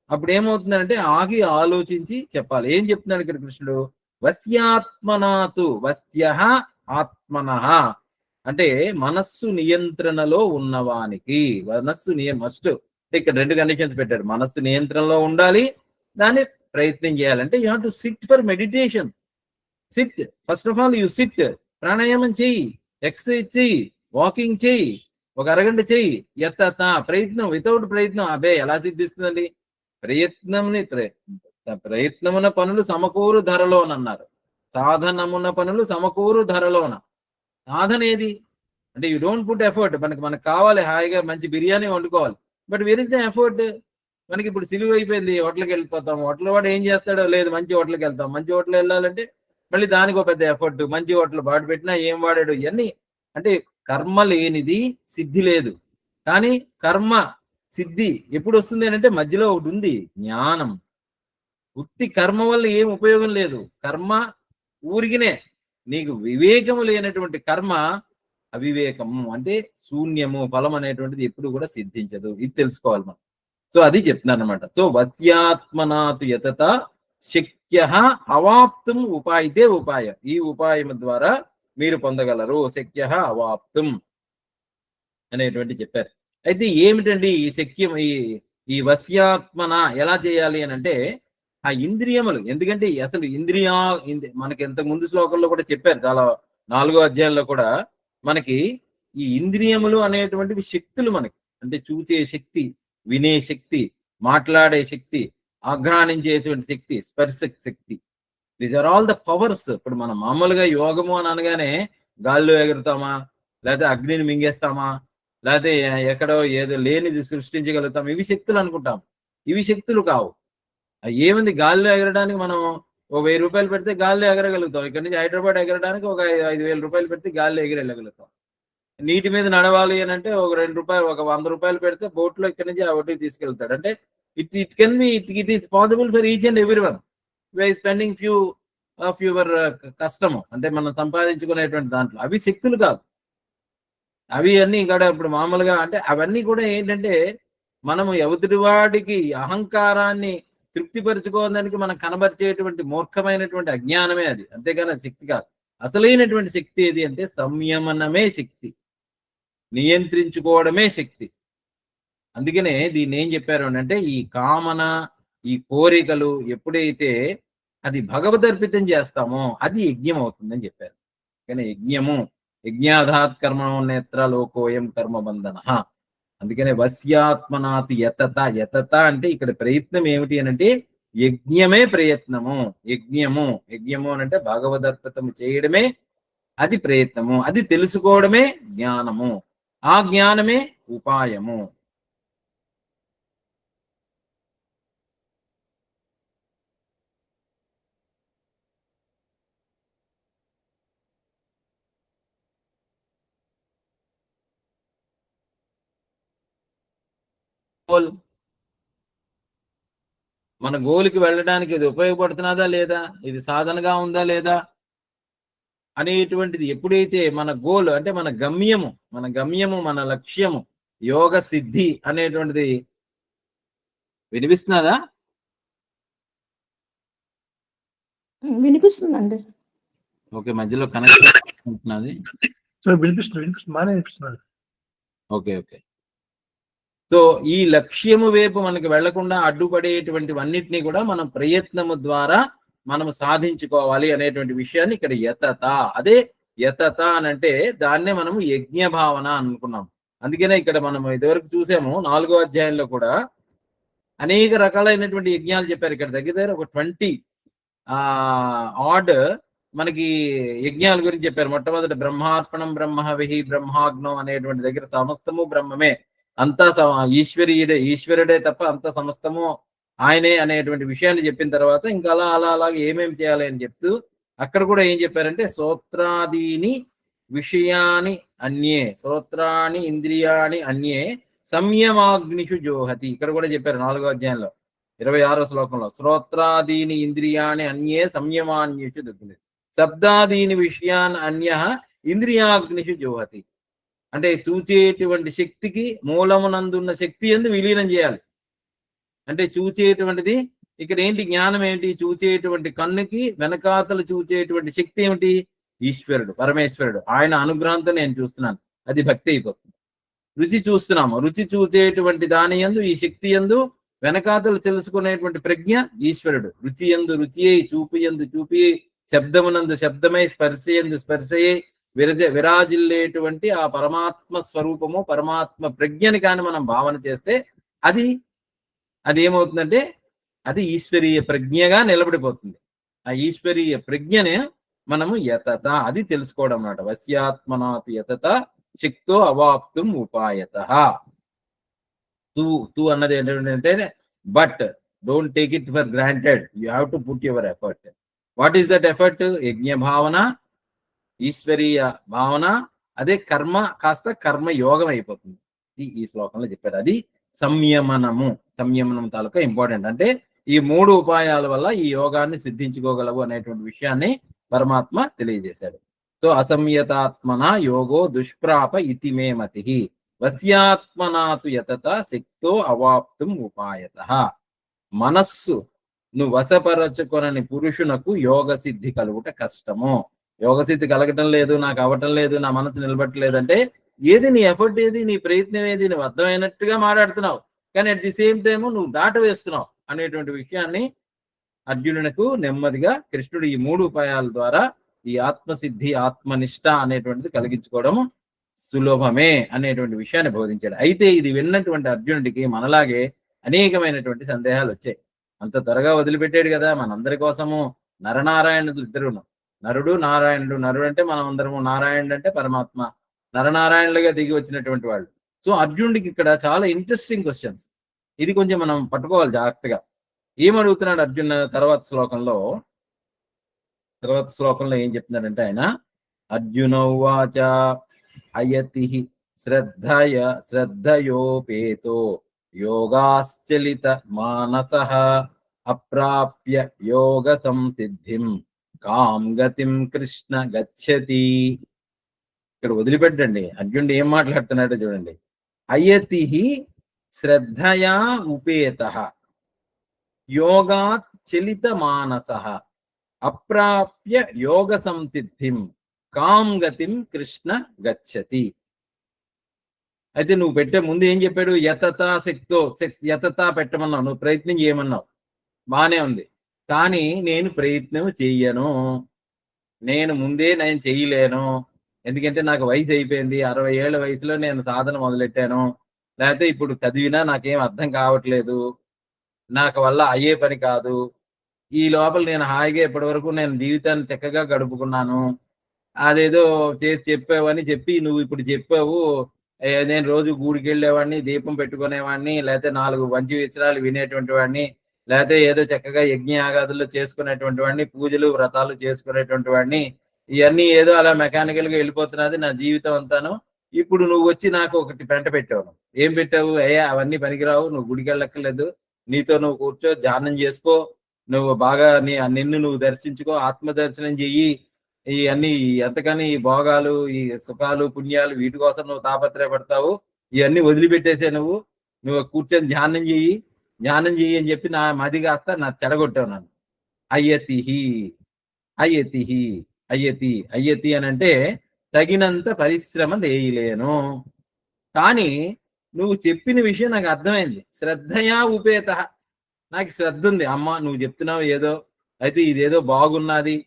అప్పుడు ఏమవుతుందంటే ఆగి ఆలోచించి చెప్పాలి. ఏం చెప్తున్నాడు ఇక్కడ కృష్ణుడు? వస్యాత్మనాతు, వస్య ఆత్మనః అంటే మనస్సు నియంత్రణలో ఉన్నవానికి. మనస్సు మస్ట్ ఇక్కడ 2 కండిషన్స్ పెట్టాడు. మనస్సు నియంత్రణలో ఉండాలి, దాన్ని ప్రయత్నం చేయాలంటే you have to SIT for meditation. SIT, first of all you SIT. ప్రాణాయామం చెయ్యి, ఎక్సర్సైజ్ చెయ్యి, వాకింగ్ చెయ్యి, ఒక అరగంట చెయ్యి. యతత, ప్రయత్నం. వితౌట్ ప్రయత్నం అబే ఎలా సిద్ధిస్తుందండి? ప్రయత్నమున పనులు సమకూరు ధరలోనన్నారు. సాధనమున పనులు సమకూరు ధరలోన. సాధన ఏది అంటే యూ డోంట్ పుట్ ఎఫర్ట్. మనకు కావాలి హాయిగా మంచి బిర్యానీ వండుకోవాలి, but where is the effort? మనకి ఇప్పుడు సిలువ అయిపోయింది. హోటల్కి వెళ్ళిపోతాం. హోటల్ వాడు ఏం చేస్తాడో లేదు, మంచి హోటల్కి వెళ్తాం. మంచి హోటల్ వెళ్ళాలంటే మళ్ళీ దానికి ఒక పెద్ద ఎఫర్ట్. మంచి హోటల్ వాడు పెట్టినా ఏం వాడాడు ఇవన్నీ. అంటే కర్మ లేనిది సిద్ధి లేదు. కానీ కర్మ సిద్ధి ఎప్పుడు వస్తుంది అంటే మధ్యలో ఒకటి ఉంది, జ్ఞానం. ఉత్తి కర్మ వల్ల ఏం ఉపయోగం లేదు. కర్మ ఊరికినే, నీకు వివేకము లేనటువంటి కర్మ అవివేకము అంటే శూన్యము, ఫలం అనేటువంటిది ఎప్పుడు కూడా సిద్ధించదు. ఇది తెలుసుకోవాలి మనం. సో అది చెప్తున్నాను అనమాట. సో వస్యాత్మనాతు యతత శక్య అవాప్తం ఉపాయితే ఉపాయం. ఈ ఉపాయం ద్వారా మీరు పొందగలరు. శక్య అవాప్తం అనేటువంటి చెప్పారు. అయితే ఏమిటండి ఈ శక్యం, ఈ వస్యాత్మన ఎలా చేయాలి అని అంటే ఆ ఇంద్రియములు, ఎందుకంటే అసలు మనకి ఇంతకు ముందు శ్లోకంలో కూడా చెప్పారు, చాలా 4వ అధ్యాయంలో కూడా మనకి ఈ ఇంద్రియములు అనేటువంటివి శక్తులు మనకి, అంటే చూసే శక్తి, వినే శక్తి, మాట్లాడే శక్తి, ఆఘ్రానించేటువంటి శక్తి, స్పర్శ శక్తి, these are all the powers. ఇప్పుడు మనం మామూలుగా యోగము అని అనగానే గాల్లో ఎగురుతామా, లేకపోతే అగ్నిని మింగేస్తామా, లేకపోతే ఎక్కడో ఏదో లేనిది సృష్టించగలుగుతాం, ఇవి శక్తులు అనుకుంటాం. ఇవి శక్తులు కావు. ఏముంది, గాల్లో ఎగరడానికి మనం ఒక 1000 రూపాయలు పెడితే గాల్లో ఎగరగలుగుతాం. ఇక్కడ నుంచి హైదరాబాద్ ఎగరడానికి ఒక 5000 రూపాయలు పెడితే గాల్లో ఎగిరెళ్ళగలుగుతాం. నీటి మీద నడవాలి అని అంటే ఒక 2 రూపాయలు, ఒక 100 రూపాయలు పెడితే బోట్లో ఇక్కడ నుంచి ఆ ఒడ్డుకి తీసుకెళ్తాడు. అంటే it can be, it is possible for each and every one by spending few of your కష్టము, అంటే మనం సంపాదించుకునేటువంటి దాంట్లో. అవి శక్తులు కాదు. అవి అన్నీ కూడా ఇప్పుడు మామూలుగా అంటే అవన్నీ కూడా ఏంటంటే మనము ఎదుటివాడికి అహంకారాన్ని తృప్తిపరచుకోవడానికి మనం కనబరిచేటువంటి మూర్ఖమైనటువంటి అజ్ఞానమే అది, అంతేగాని అది శక్తి కాదు. అసలైనటువంటి శక్తి ఏది అంటే సంయమనమే శక్తి, నియంత్రించుకోవడమే శక్తి. అందుకనే దీన్ని ఏం చెప్పారు అంటే ఈ కామన, ఈ కోరికలు ఎప్పుడైతే అది భగవదర్పితం చేస్తామో అది యజ్ఞం అవుతుందని చెప్పారు. కానీ యజ్ఞాధాత్ కర్మ నేత్ర లోకోయం కర్మబంధన. అందుకనే వస్యాత్మనాతి యతత అంటే ఇక్కడ ప్రయత్నం ఏమిటి అని అంటే యజ్ఞమే ప్రయత్నము. యజ్ఞము అని అంటే భగవదర్పితము చేయడమే అది ప్రయత్నము, అది తెలుసుకోవడమే జ్ఞానము, ఆ జ్ఞానమే ఉపాయము. మన గోలుకి వెళ్ళడానికి ఇది ఉపయోగపడుతున్నదా లేదా, ఇది సాధనగా ఉందా లేదా అనేటువంటిది ఎప్పుడైతే మన గోల్ అంటే మన గమ్యము మన లక్ష్యము యోగ సిద్ధి అనేటువంటిది వినిపిస్తున్నదా? వినిపిస్తుందండి. ఓకే, మధ్యలో కనెక్షన్ ఉంటున్నది. ఓకే. సో ఈ లక్ష్యము వైపు మనకి వెళ్లకుండా అడ్డుపడేటువంటివన్నిటినీ కూడా మనం ప్రయత్నము ద్వారా మనము సాధించుకోవాలి అనేటువంటి విషయాన్ని ఇక్కడ యతత, అదే యతత అని అంటే దాన్నే మనము యజ్ఞ భావన అనుకున్నాం. అందుకనే ఇక్కడ మనం ఇదివరకు చూసాము 4వ అధ్యాయంలో కూడా అనేక రకాలైనటువంటి యజ్ఞాలు చెప్పారు. ఇక్కడ దగ్గర ఒక 20 ఆడ్ మనకి యజ్ఞాల గురించి చెప్పారు. మొట్టమొదటి బ్రహ్మార్పణం, బ్రహ్మవిహి, బ్రహ్మాగ్నం అనేటువంటి దగ్గర సమస్తము బ్రహ్మమే, అంతా ఈశ్వరుడే తప్ప అంత సమస్తము ఆయనే అనేటువంటి విషయాన్ని చెప్పిన తర్వాత ఇంకా అలాగే ఏమేమి చేయాలి అని చెప్తూ అక్కడ కూడా ఏం చెప్పారంటే శ్రోత్రాదీని విషయాని అన్యే, శ్రోత్రాని ఇంద్రియాని అన్యే సంయమాగ్నిషు జోహతి. ఇక్కడ కూడా చెప్పారు 4వ అధ్యాయంలో 26వ శ్లోకంలో శ్రోత్రాదీని ఇంద్రియాని అన్యే సంయమాన్యేషు దుఃఖి, శబ్దాదీని విషయాన్ అన్య ఇంద్రియాగ్నిషు జోహతి. అంటే చూచేటువంటి శక్తికి మూలమునందున్న శక్తి యందు విలీనం చేయాలి. అంటే చూచేటువంటిది ఇక్కడ ఏంటి, జ్ఞానం ఏంటి, చూచేటువంటి కన్నుకి వెనకాతలు చూచేటువంటి శక్తి ఏమిటి, ఈశ్వరుడు, పరమేశ్వరుడు. ఆయన అనుగ్రహంతో నేను చూస్తున్నాను, అది భక్తి అయిపోతుంది. రుచి చూస్తున్నాము, రుచి చూచేటువంటి దాని యందు ఈ శక్తి యందు వెనకాతలు తెలుసుకునేటువంటి ప్రజ్ఞ ఈశ్వరుడు. రుచి యందు రుచియే, చూపు యందు చూపి, శబ్దమునందు శబ్దమై, స్పర్శయందు స్పర్శయే విరాజిల్లేటువంటి ఆ పరమాత్మ స్వరూపము, పరమాత్మ ప్రజ్ఞని కానీ మనం భావన చేస్తే అది ఏమవుతుందంటే అది ఈశ్వరీయ ప్రజ్ఞగా నిలబడిపోతుంది. ఆ ఈశ్వరీయ ప్రజ్ఞనే మనము యతత, అది తెలుసుకోవడం అన్నమాట. వస్యాత్మనాత్ యతత శక్తో అవాప్తుం ఉపాయత. తూ అన్నది ఏంటంటే but don't take it for granted, you have to put your effort. What is that effort? యజ్ఞ భావన, ఈశ్వరీయ భావన, అదే కర్మ కాస్త కర్మ యోగం అయిపోతుంది. ఈ శ్లోకంలో చెప్పారు. అది సంయమనం తాలూకా ఇంపార్టెంట్. అంటే ఈ 3 ఉపాయాల వల్ల ఈ యోగాన్ని సిద్ధించుకోగలవు అనేటువంటి విషయాన్ని పరమాత్మ తెలియజేశాడు. సో అసంయతాత్మన యోగో దుష్ప్రాప ఇతి మే మతి వశ్యాత్మనాతు యతత శక్తో అవాప్తుం ఉపాయతః. మనస్సు నువ్వు వశపరచుకొనని పురుషునకు యోగ సిద్ధి కలుగుట కష్టము. యోగ సిద్ధి కలగటం లేదు, నాకు అవ్వటం లేదు, నా మనసు నిలబట్టలేదంటే ఏది నీ ఎఫర్ట్, ఏది నీ ప్రయత్నం, ఏది నువ్వు అర్థమైనట్టుగా మాట్లాడుతున్నావు, కానీ అట్ ది సేమ్ టైము నువ్వు దాటవేస్తున్నావు అనేటువంటి విషయాన్ని అర్జునునకు నెమ్మదిగా కృష్ణుడు ఈ 3 ఉపాయాల ద్వారా ఈ ఆత్మసిద్ధి, ఆత్మనిష్ట అనేటువంటిది కలిగించుకోవడం సులభమే అనేటువంటి విషయాన్ని బోధించాడు. అయితే ఇది విన్నటువంటి అర్జునుడికి మనలాగే అనేకమైనటువంటి సందేహాలు వచ్చాయి. అంత త్వరగా వదిలిపెట్టాడు కదా, మనందరి కోసము నరనారాయణులు ఇద్దరు, నరుడు నారాయణుడు. నరుడు అంటే మనం అందరము, నారాయణుడు అంటే పరమాత్మ, నరనారాయణులుగా దిగి వచ్చినటువంటి వాళ్ళు. సో అర్జునుడికి ఇక్కడ చాలా ఇంట్రెస్టింగ్ క్వశ్చన్స్, ఇది కొంచెం మనం పట్టుకోవాలి జాగ్రత్తగా. ఏమడుగుతున్నాడు అర్జున్ తర్వాత శ్లోకంలో ఏం చెప్తున్నాడంటే ఆయన, అర్జున ఉవాచ అయతి శ్రద్ధయోపేతో యోగాశ్చలిత మానసః అప్రాప్య యోగ సంసిద్ధిం కాం గతిం కృష్ణ గచ్చతి. ఇక్కడ వదిలిపెట్టండి, అర్జునుడు ఏం మాట్లాడుతున్నాడో చూడండి. అయతి శ్రద్ధయా ఉపేతః యోగాత్ చలిత మానసః అప్రాప్య యోగ సంసిద్ధిం కాం గతిం కృష్ణ గచ్చతి. అయితే నువ్వు పెట్టే ముందు ఏం చెప్పాడు? యతతా పెట్టమన్నావు, నువ్వు ప్రయత్నం చేయమన్నావు, బానే ఉంది. కానీ నేను ప్రయత్నం చెయ్యను, నేను చెయ్యలేను, ఎందుకంటే నాకు వయసు అయిపోయింది, 60 ఏళ్ల వయసులో నేను సాధన మొదలెట్టాను, లేకపోతే ఇప్పుడు చదివినా నాకేం అర్థం కావట్లేదు, నాకు వల్ల అయ్యే పని కాదు, ఈ లోపల నేను హాయిగా ఇప్పటి వరకు నేను జీవితాన్ని చక్కగా గడుపుకున్నాను, అదేదో చేసి చెప్పావని చెప్పి నువ్వు ఇప్పుడు చెప్పావు, నేను రోజు గూడికి వెళ్ళేవాడిని, దీపం పెట్టుకునేవాడిని, లేకపోతే 4 మంచి విషయాలు వినేటువంటి వాడిని, లేకపోతే ఏదో చక్కగా యజ్ఞయాగాదుల్లో చేసుకునేటువంటి వాడిని, పూజలు వ్రతాలు చేసుకునేటువంటి వాడిని, ఇవన్నీ ఏదో అలా మెకానికల్ గా వెళ్ళిపోతున్నది నా జీవితం అంతాను. ఇప్పుడు నువ్వు వచ్చి నాకు ఒకటి పెంట పెట్టావు. ఏం పెట్టావు? అయ్యా అవన్నీ పనికిరావు, నువ్వు గుడికి వెళ్ళక్కర్లేదు, నీతో నువ్వు కూర్చో, ధ్యానం చేసుకో, నువ్వు బాగా నిన్ను నువ్వు దర్శించుకో, ఆత్మ దర్శనం చెయ్యి, ఇవన్నీ ఎంతకని ఈ భోగాలు, ఈ సుఖాలు పుణ్యాలు, వీటి కోసం నువ్వు తాపత్రయపడతావు, ఇవన్నీ వదిలిపెట్టేసే నువ్వు కూర్చొని ధ్యానం చెయ్యి అని చెప్పి నా మది కాస్త నా చెడగొట్టావు నన్ను. అయ్యతి అని అంటే తగినంత పరిశ్రమ చేయలేను, కానీ నువ్వు చెప్పిన విషయం నాకు అర్థమైంది. శ్రద్ధయా ఉపేత, నాకు శ్రద్ధ ఉంది అమ్మ, నువ్వు చెప్తున్నావు ఏదో, అయితే ఇదేదో బాగున్నది,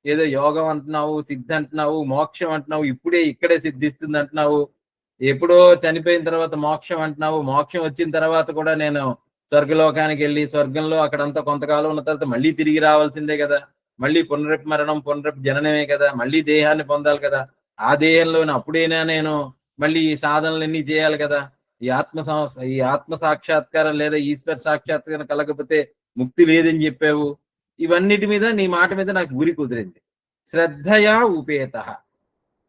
ఏదో యోగం అంటున్నావు, సిద్ధి అంటున్నావు, మోక్షం అంటున్నావు, ఇక్కడే సిద్ధిస్తుంది అంటున్నావు, ఎప్పుడో చనిపోయిన తర్వాత మోక్షం అంటున్నావు, మోక్షం వచ్చిన తర్వాత కూడా నేను స్వర్గలోకానికి వెళ్ళి స్వర్గంలో అక్కడంతా కొంతకాలం ఉన్న తర్వాత మళ్ళీ తిరిగి రావాల్సిందే కదా, మళ్ళీ పునరుపమరణం జననమే కదా, మళ్ళీ దేహాన్ని పొందాలి కదా, ఆ దేహంలోనే అప్పుడైనా నేను మళ్ళీ ఈ సాధనలన్నీ చేయాలి కదా, ఈ ఆత్మ సాక్షాత్కారం లేదా ఈశ్వర సాక్షాత్కారం కలగకపోతే ముక్తి లేదని చెప్పావు. ఇవన్నిటి మీద, నీ మాట మీద నాకు గురి కుదిరింది. శ్రద్ధయా ఉపేత,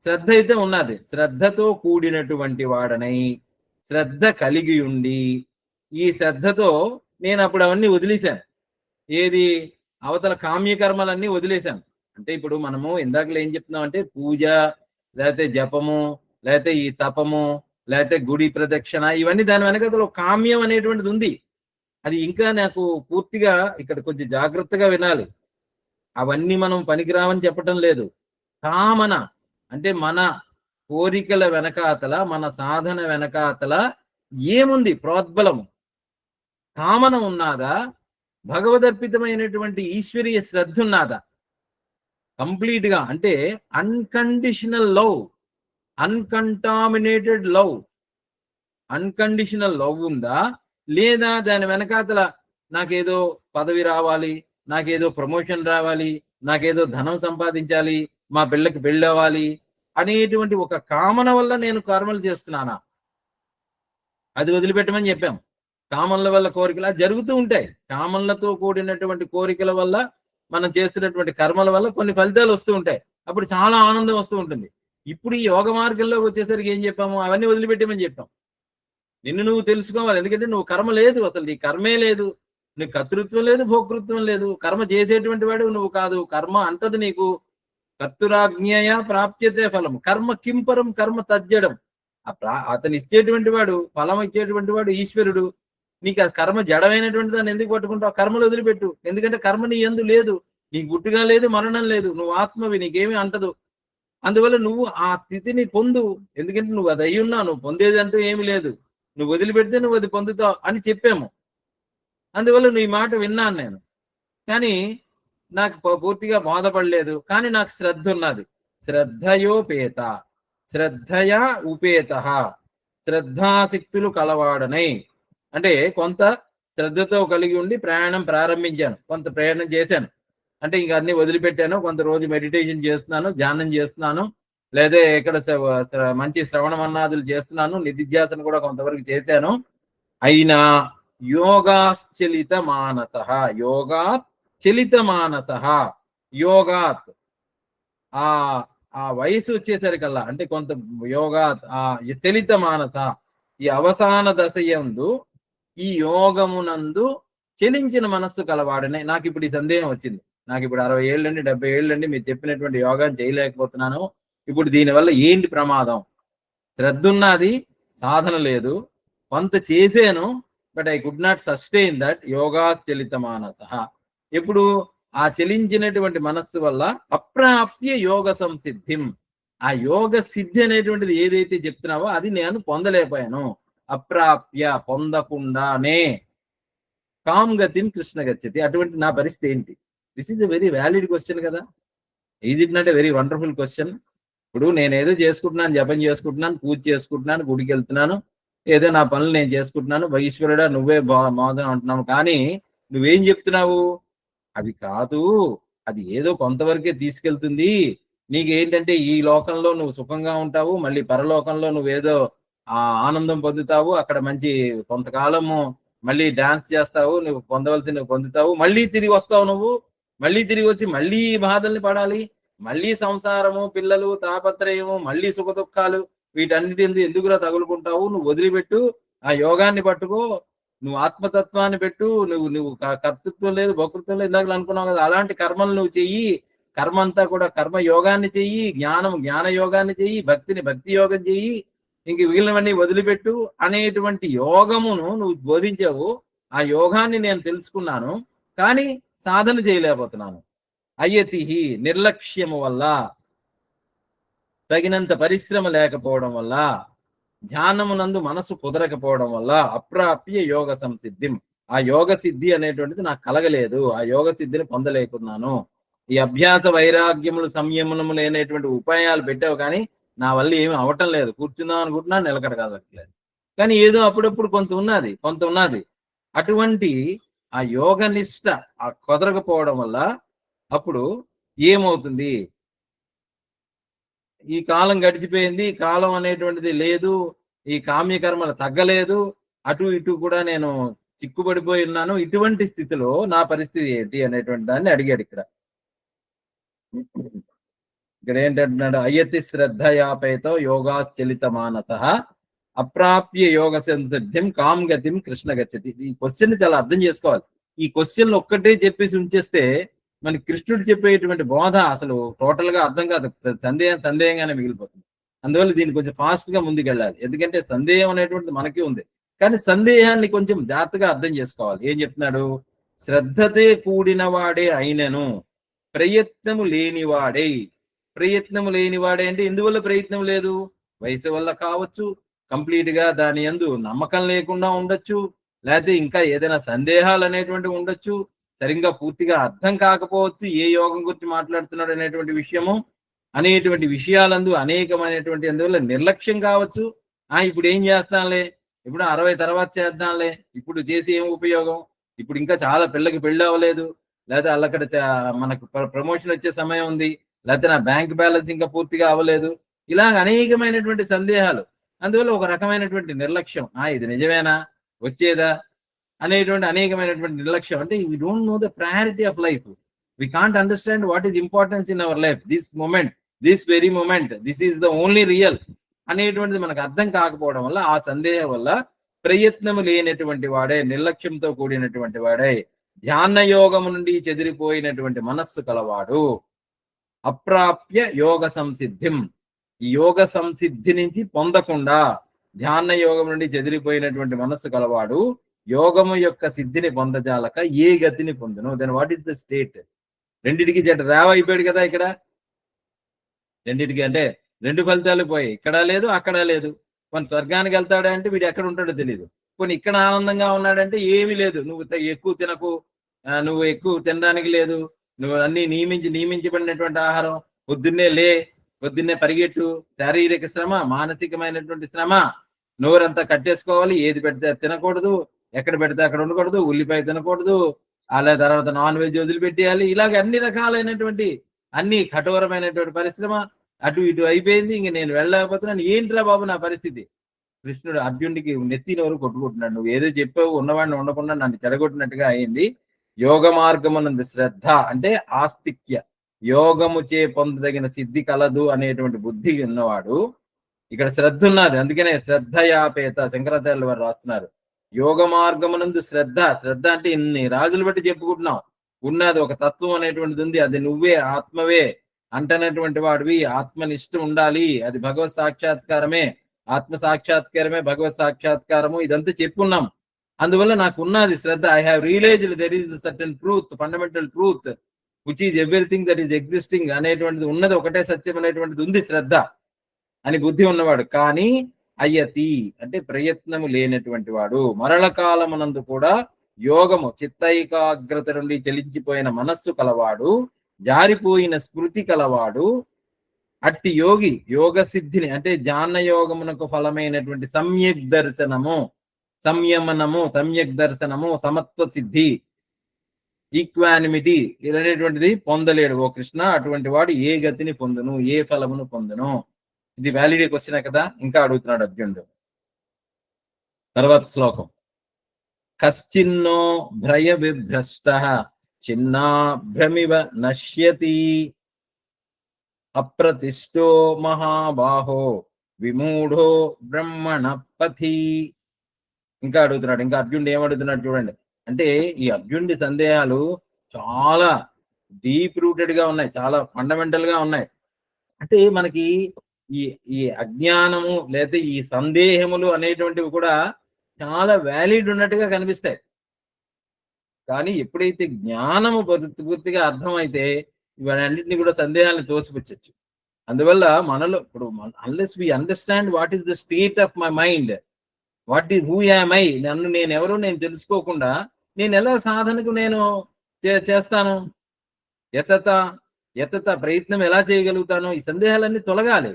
శ్రద్ధ అయితే ఉన్నది, శ్రద్ధతో కూడినటువంటి వాడనై, శ్రద్ధ కలిగి ఉండి, ఈ శ్రద్ధతో నేను అప్పుడు అవన్నీ వదిలేశాను. ఏది? అవతల కామ్యకర్మలన్నీ వదిలేశాను. అంటే ఇప్పుడు మనము ఇందాకలో ఏం చెప్తున్నాం అంటే, పూజ, లేకపోతే జపము, లేకపోతే ఈ తపము, లేకపోతే గుడి ప్రదక్షిణ, ఇవన్నీ దాని వెనకాల కామ్యం అనేటువంటిది ఉంది. అది ఇంకా నాకు పూర్తిగా ఇక్కడ కొంచెం జాగ్రత్తగా వినాలి. అవన్నీ మనం పనికిరావని చెప్పటం లేదు. కామన అంటే మన కోరికల వెనకాతల, మన సాధన వెనకాతల ఏముంది? ప్రోద్బలము, కామన ఉన్నాదా? భగవదర్పితమైనటువంటి ఈశ్వరీయ శ్రద్ధ ఉన్నాదా? కంప్లీట్ గా అంటే unconditional love, uncontaminated love, unconditional love ఉందా? లేదా దాని వెనకాతల నాకేదో పదవి రావాలి, నాకేదో ప్రమోషన్ రావాలి, నాకేదో ధనం సంపాదించాలి, మా పిల్లకి పెళ్ళవ్వాలి అనేటువంటి ఒక కామన వల్ల నేను కర్మలు చేస్తున్నానా? అది వదిలిపెట్టమని చెప్పాం. కామన్ల వల్ల కోరికలు జరుగుతూ ఉంటాయి. కామన్లతో కూడినటువంటి కోరికల వల్ల మనం చేస్తున్నటువంటి కర్మల వల్ల కొన్ని ఫలితాలు వస్తూ ఉంటాయి. అప్పుడు చాలా ఆనందం వస్తూ ఉంటుంది. ఇప్పుడు ఈ యోగ మార్గంలోకి వచ్చేసరికి ఏం చెప్పాము? అవన్నీ వదిలిపెట్టమని చెప్పాం. నిన్ను నువ్వు తెలుసుకోవాలి. ఎందుకంటే నువ్వు కర్మ లేదు, అసలు నీ కర్మే లేదు, నీకు కర్తృత్వం లేదు, భోక్తృత్వం లేదు, కర్మ చేసేటువంటి వాడు నువ్వు కాదు, కర్మ అంటది నీకు, కర్తురాజ్ఞయ ప్రాప్యతే ఫలం. కర్మ కింపరం కర్మ తజ్జడం. అతను ఇచ్చేటువంటి వాడు, ఫలం ఇచ్చేటువంటి వాడు ఈశ్వరుడు. నీకు ఆ కర్మ జడమైనటువంటి దాన్ని ఎందుకు పట్టుకుంటావు? కర్మలు వదిలిపెట్టు. ఎందుకంటే కర్మ నీ యందు లేదు, నీకు గుట్టుగా లేదు, మరణం లేదు, నువ్వు ఆత్మవి, నీకేమీ అంటదు. అందువల్ల నువ్వు ఆ స్థితిని పొందు. ఎందుకంటే నువ్వు అది అయి ఉన్నావు, నువ్వు పొందేది అంటూ ఏమి లేదు, నువ్వు వదిలిపెడితే నువ్వు అది పొందుతావు అని చెప్పాము. అందువల్ల నీ మాట విన్నాను నేను, కానీ నాకు పూర్తిగా బాధపడలేదు. కానీ నాకు శ్రద్ధ ఉన్నది. శ్రద్ధయోపేత, శ్రద్ధయా ఉపేత, శ్రద్ధాశక్తులు కలవాడనై. అంటే కొంత శ్రద్ధతో కలిగి ఉండి ప్రయాణం ప్రారంభించాను, కొంత ప్రయాణం చేశాను. అంటే ఇంకా అన్ని వదిలిపెట్టాను. కొంత రోజు మెడిటేషన్ చేస్తున్నాను, ధ్యానం చేస్తున్నాను, లేదా ఇక్కడ మంచి శ్రవణ మన్నాదులు చేస్తున్నాను, నిధిధ్యాసన కూడా కొంతవరకు చేశాను. అయినా యోగాశ్చలిత మానస, యోగాత్ చలిత మానస, యోగాత్ ఆ వయసు వచ్చేసరికల్లా, అంటే కొంత యోగాత్ చలిత మానస, ఈ అవసాన దశ యందు ఈ యోగమునందు చెలించిన మనస్సు కలవాడనే. నాకు ఇప్పుడు ఈ సందేహం వచ్చింది. నాకు ఇప్పుడు 60 ఏళ్ళండి, 70 ఏళ్ళండి, మీరు చెప్పినటువంటి యోగాన్ని చేయలేకపోతున్నాను. ఇప్పుడు దీనివల్ల ఏంటి ప్రమాదం? శ్రద్ధ ఉన్నది, సాధన లేదు. కొంత చేశాను, but I could not sustain that. యోగా చలిత మానస. ఇప్పుడు ఆ చలించినటువంటి మనస్సు వల్ల అప్రాప్య యోగ సంసిద్ధిం, ఆ యోగ సిద్ధి అనేటువంటిది ఏదైతే చెప్తున్నావో అది నేను పొందలేకపోయాను. అప్రాప్య, పొందకుండానే. కామ్ గతిం కృష్ణ గచ్చతి. అటువంటి నా పరిస్థితి ఏంటి? This is a very valid question కదా. Is it not a very wonderful question? ఇప్పుడు నేనేదో చేసుకుంటున్నాను, జపం చేసుకుంటున్నాను, పూజ చేసుకుంటున్నాను, గుడికి వెళ్తున్నాను, ఏదో నా పనులు నేను చేసుకుంటున్నాను, ఈశ్వరుడా నువ్వే మోదం అంటున్నావు. కానీ నువ్వేం చెప్తున్నావు? అవి కాదు, అది ఏదో కొంతవరకే తీసుకెళ్తుంది. నీకేంటంటే ఈ లోకంలో నువ్వు సుఖంగా ఉంటావు, మళ్ళీ పరలోకంలో నువ్వేదో ఆనందం పొందుతావు, అక్కడ మంచి కొంతకాలము మళ్ళీ డాన్స్ చేస్తావు, నువ్వు పొందవలసినవి పొందుతావు, మళ్ళీ తిరిగి వస్తావు, నువ్వు మళ్ళీ తిరిగి వచ్చి మళ్ళీ బాధల్ని పడాలి, మళ్ళీ సంసారము, పిల్లలు, తాపత్రయము, మళ్ళీ సుఖ దుఃఖాలు, వీటన్నిటి ఎందుకురా తగులుకుంటావు? నువ్వు వదిలిపెట్టు, ఆ యోగాన్ని పట్టుకో, నువ్వు ఆత్మతత్వాన్ని పెట్టు, నువ్వు కర్తృత్వం లేదు, భోక్తృత్వం లేదు, ఇందాక అనుకున్నావు కదా, అలాంటి కర్మలు నువ్వు చెయ్యి. కర్మ అంతా కూడా కర్మ యోగాన్ని చెయ్యి, జ్ఞాన యోగాన్ని చెయ్యి, భక్తి యోగం చెయ్యి, ఇంక మిగిలినవన్నీ వదిలిపెట్టు అనేటువంటి యోగమును నువ్వు బోధించావు. ఆ యోగాన్ని నేను తెలుసుకున్నాను, కానీ సాధన చేయలేకపోతున్నాను. అయతిహి, నిర్లక్ష్యము వల్ల, తగినంత పరిశ్రమ లేకపోవడం వల్ల, ధ్యానమునందు మనసు కుదరకపోవడం వల్ల అప్రాప్య యోగ సంసిద్ధిం, ఆ యోగ సిద్ధి అనేటువంటిది నాకు కలగలేదు, ఆ యోగ సిద్ధిని పొందలేకున్నాను. ఈ అభ్యాస వైరాగ్యములు, సంయమనములు అనేటువంటి ఉపాయాలు పెట్టావు, కానీ నా వల్ల ఏమి అవటం లేదు. కూర్చుందాం అనుకుంటున్నా, నిలకడ కదలట్లేదు. కానీ ఏదో అప్పుడప్పుడు కొంత ఉన్నది. అటువంటి ఆ యోగ నిష్ట ఆ కుదరకపోవడం వల్ల అప్పుడు ఏమవుతుంది? ఈ కాలం గడిచిపోయింది, కాలం అనేటువంటిది లేదు, ఈ కామ్యకర్మలు తగ్గలేదు, అటు ఇటు కూడా నేను చిక్కుబడిపోయి ఉన్నాను. ఇటువంటి స్థితిలో నా పరిస్థితి ఏంటి అనేటువంటి దాన్ని అడిగాడు ఇక్కడ ఏంటంటున్నాడు? అయతి శ్రద్ధయాపేతో యోగాశ్చలిత మానస అప్రాప్య యోగ సంసిద్ధిం కామ్ గతిం కృష్ణ గచ్చతి. ఈ క్వశ్చన్ చాలా అర్థం చేసుకోవాలి. ఈ క్వశ్చన్ ఒక్కటే చెప్పేసి ఉంచేస్తే మన కృష్ణుడు చెప్పేటువంటి బోధ అసలు టోటల్ గా అర్థం కాదు, సందేహంగానే మిగిలిపోతుంది. అందువల్ల దీన్ని కొంచెం ఫాస్ట్ గా ముందుకెళ్ళాలి. ఎందుకంటే సందేహం అనేటువంటిది మనకి ఉంది, కానీ సందేహాన్ని కొంచెం జాగ్రత్తగా అర్థం చేసుకోవాలి. ఏం చెప్తున్నాడు? శ్రద్ధతే కూడిన వాడే అయినను ప్రయత్నము లేనివాడే. ప్రయత్నము లేనివాడే అంటే ఎందువల్ల ప్రయత్నం లేదు? వయసు వల్ల కావచ్చు, కంప్లీట్ గా దాని యందు నమ్మకం లేకుండా ఉండొచ్చు, లేకపోతే ఇంకా ఏదైనా సందేహాలు అనేటువంటివి ఉండొచ్చు, సరిగ్గా పూర్తిగా అర్థం కాకపోవచ్చు ఏ యోగం గురించి మాట్లాడుతున్నాడు అనేటువంటి విషయము, అనేటువంటి విషయాలందు అనేకమైనటువంటి అందువల్ల నిర్లక్ష్యం కావచ్చు. ఇప్పుడు ఏం చేస్తానులే, ఇప్పుడు 60 తర్వాత చేద్దాంలే, ఇప్పుడు చేసి ఏం ఉపయోగం, ఇప్పుడు ఇంకా చాలా పిల్లకి పెళ్ళి అవ్వలేదు, లేకపోతే అక్కడ మనకు ప్రమోషన్ వచ్చే సమయం ఉంది, లేకపోతే నా బ్యాంక్ బ్యాలెన్స్ ఇంకా పూర్తిగా అవ్వలేదు, ఇలాగ అనేకమైనటువంటి సందేహాలు. అందువల్ల ఒక రకమైనటువంటి నిర్లక్ష్యం, ఇది నిజమేనా, వచ్చేదా అనేటువంటి అనేకమైనటువంటి నిర్లక్ష్యం. అంటే we don't know the priority of life, we can't understand what is importance in our life, this moment, this very moment, this is the only real అనేటువంటిది మనకు అర్థం కాకపోవడం వల్ల, ఆ సందేహం వల్ల ప్రయత్నము లేనటువంటి వాడే, నిర్లక్ష్యంతో కూడినటువంటి వాడే, ధ్యాన యోగము నుండి చెదిరిపోయినటువంటి మనస్సు కలవాడు. అప్రాప్య యోగ సంసిద్ధిం, ఈ యోగ సంసిద్ధి నుంచి పొందకుండా ధ్యాన యోగం నుండి చెదిరిపోయినటువంటి మనస్సు కలవాడు యోగము యొక్క సిద్ధిని పొందజాలక ఏ గతిని పొందును. Then what is the state? రెండిటికి రేవ అయిపోయాడు కదా ఇక్కడ. రెండిటికి అంటే రెండు ఫలితాలు పోయాయి, ఇక్కడ లేదు అక్కడ లేదు. కొన్ని స్వర్గానికి వెళ్తాడా అంటే వీడు ఎక్కడ ఉంటాడో తెలియదు. కొన్ని ఇక్కడ ఆనందంగా ఉన్నాడంటే ఏమీ లేదు, నువ్వు ఎక్కువ తినకు, నువ్వు ఎక్కువ తినడానికి లేదు, నువ్వు అన్ని నియమించబడినటువంటి ఆహారం, పొద్దున్నే పరిగెట్టు, శారీరక శ్రమ, మానసికమైనటువంటి శ్రమ, నోరంతా కట్టేసుకోవాలి, ఏది పెడితే తినకూడదు, ఎక్కడ పెడితే అక్కడ ఉండకూడదు, ఉల్లిపాయ తినకూడదు, అలా తర్వాత నాన్ వెజ్ వదిలిపెట్టేయాలి, ఇలాగ అన్ని రకాలైనటువంటి అన్ని కఠోరమైనటువంటి పరిశ్రమ అటు ఇటు అయిపోయింది. ఇంక నేను వెళ్ళలేకపోతున్నాను, ఏంట్రా బాబు నా పరిస్థితి. కృష్ణుడు అర్జునుడికి నెత్తి నోరు కొట్టుకుంటున్నాడు. నువ్వు ఏదో చెప్పావు, ఉన్నవాడిని ఉండకుండా నన్ను చెడగొట్టినట్టుగా అయింది. యోగ మార్గమునందు శ్రద్ధ అంటే ఆస్తిక్య, యోగము చే పొందదగిన సిద్ధి కలదు అనేటువంటి బుద్ధి ఉన్నవాడు. ఇక్కడ శ్రద్ధ ఉన్నది, అందుకనే శ్రద్ధయాపేత శంకరాచార్యుల వారు రాస్తున్నారు. యోగ మార్గమునందు శ్రద్ధ అంటే ఇన్ని రాజులు బట్టి చెప్పుకుంటున్నాం, ఉన్నది ఒక తత్వం అనేటువంటిది ఉంది, అది నువ్వే ఆత్మవే అంటనటువంటి వాడివి. ఆత్మనిష్ట ఉండాలి, అది భగవత్ సాక్షాత్కారమే, ఆత్మ సాక్షాత్కారమే భగవత్ సాక్షాత్కారము, ఇదంతా చెప్పుకున్నాం. అందువల్ల నాకు ఉన్నది శ్రద్ధ. I have realised that is certain truth, fundamental truth which is everything that is existing అనేటువంటిది ఉన్నది, ఒకటే సత్యం అనేటువంటిది ఉంది శ్రద్ధ అని బుద్ధి ఉన్నవాడు. కానీ అయతి అంటే ప్రయత్నము లేనటువంటి వాడు, మరల కాలమునందు కూడా యోగము చిత్తైకాగ్రత నుండి చెలించిపోయిన మనస్సు కలవాడు, జారిపోయిన స్మృతి కలవాడు, అట్టి యోగి యోగ సిద్ధిని అంటే ధ్యాన యోగమునకు ఫలమైనటువంటి సమ్యక్ దర్శనము, సంయమనము, సమ్యక్ దర్శనము, సమత్వ సిద్ధి, ఈక్వానిమిటీ అనేటువంటిది పొందలేడు. ఓ కృష్ణ, అటువంటి వాడు ఏ గతిని పొందును, ఏ ఫలమును పొందును? ఇది వ్యాలిడ్ క్వశ్చన్ కదా. ఇంకా అడుగుతున్నాడు అర్జునుడు. తర్వాత శ్లోకం. కశ్చిన్నో భ్రయ విభ్రష్ట చిన్నాభ్రమివ నశ్యతి అప్రతిష్టో మహాబాహో విమూఢో బ్రహ్మణ పథి. ఇంకా అడుగుతున్నాడు. ఇంకా అర్జునుడు ఏమడుగుతున్నాడు చూడండి. అంటే ఈ అర్జునుడి సందేహాలు చాలా డీప్ రూటెడ్ గా ఉన్నాయి, చాలా ఫండమెంటల్ గా ఉన్నాయి. అంటే మనకి ఈ అజ్ఞానము లేదా ఈ సందేహములు అనేటువంటివి కూడా చాలా వ్యాలిడ్ ఉన్నట్టుగా కనిపిస్తాయి. కానీ ఎప్పుడైతే జ్ఞానము పూర్తిగా అర్థమైతే ఇవన్నింటినీ కూడా సందేహాలను తోసిపుచ్చచ్చు. అందువల్ల మనలో ఇప్పుడు unless we understand what is the state of my mind, what is who am I, నన్ను నేను ఎవరో నేను తెలుసుకోకుండా నేను ఎలా సాధనకు నేను చేస్తాను, యతత ప్రయత్నం ఎలా చేయగలుగుతాను? ఈ సందేహాలన్నీ తొలగాలి.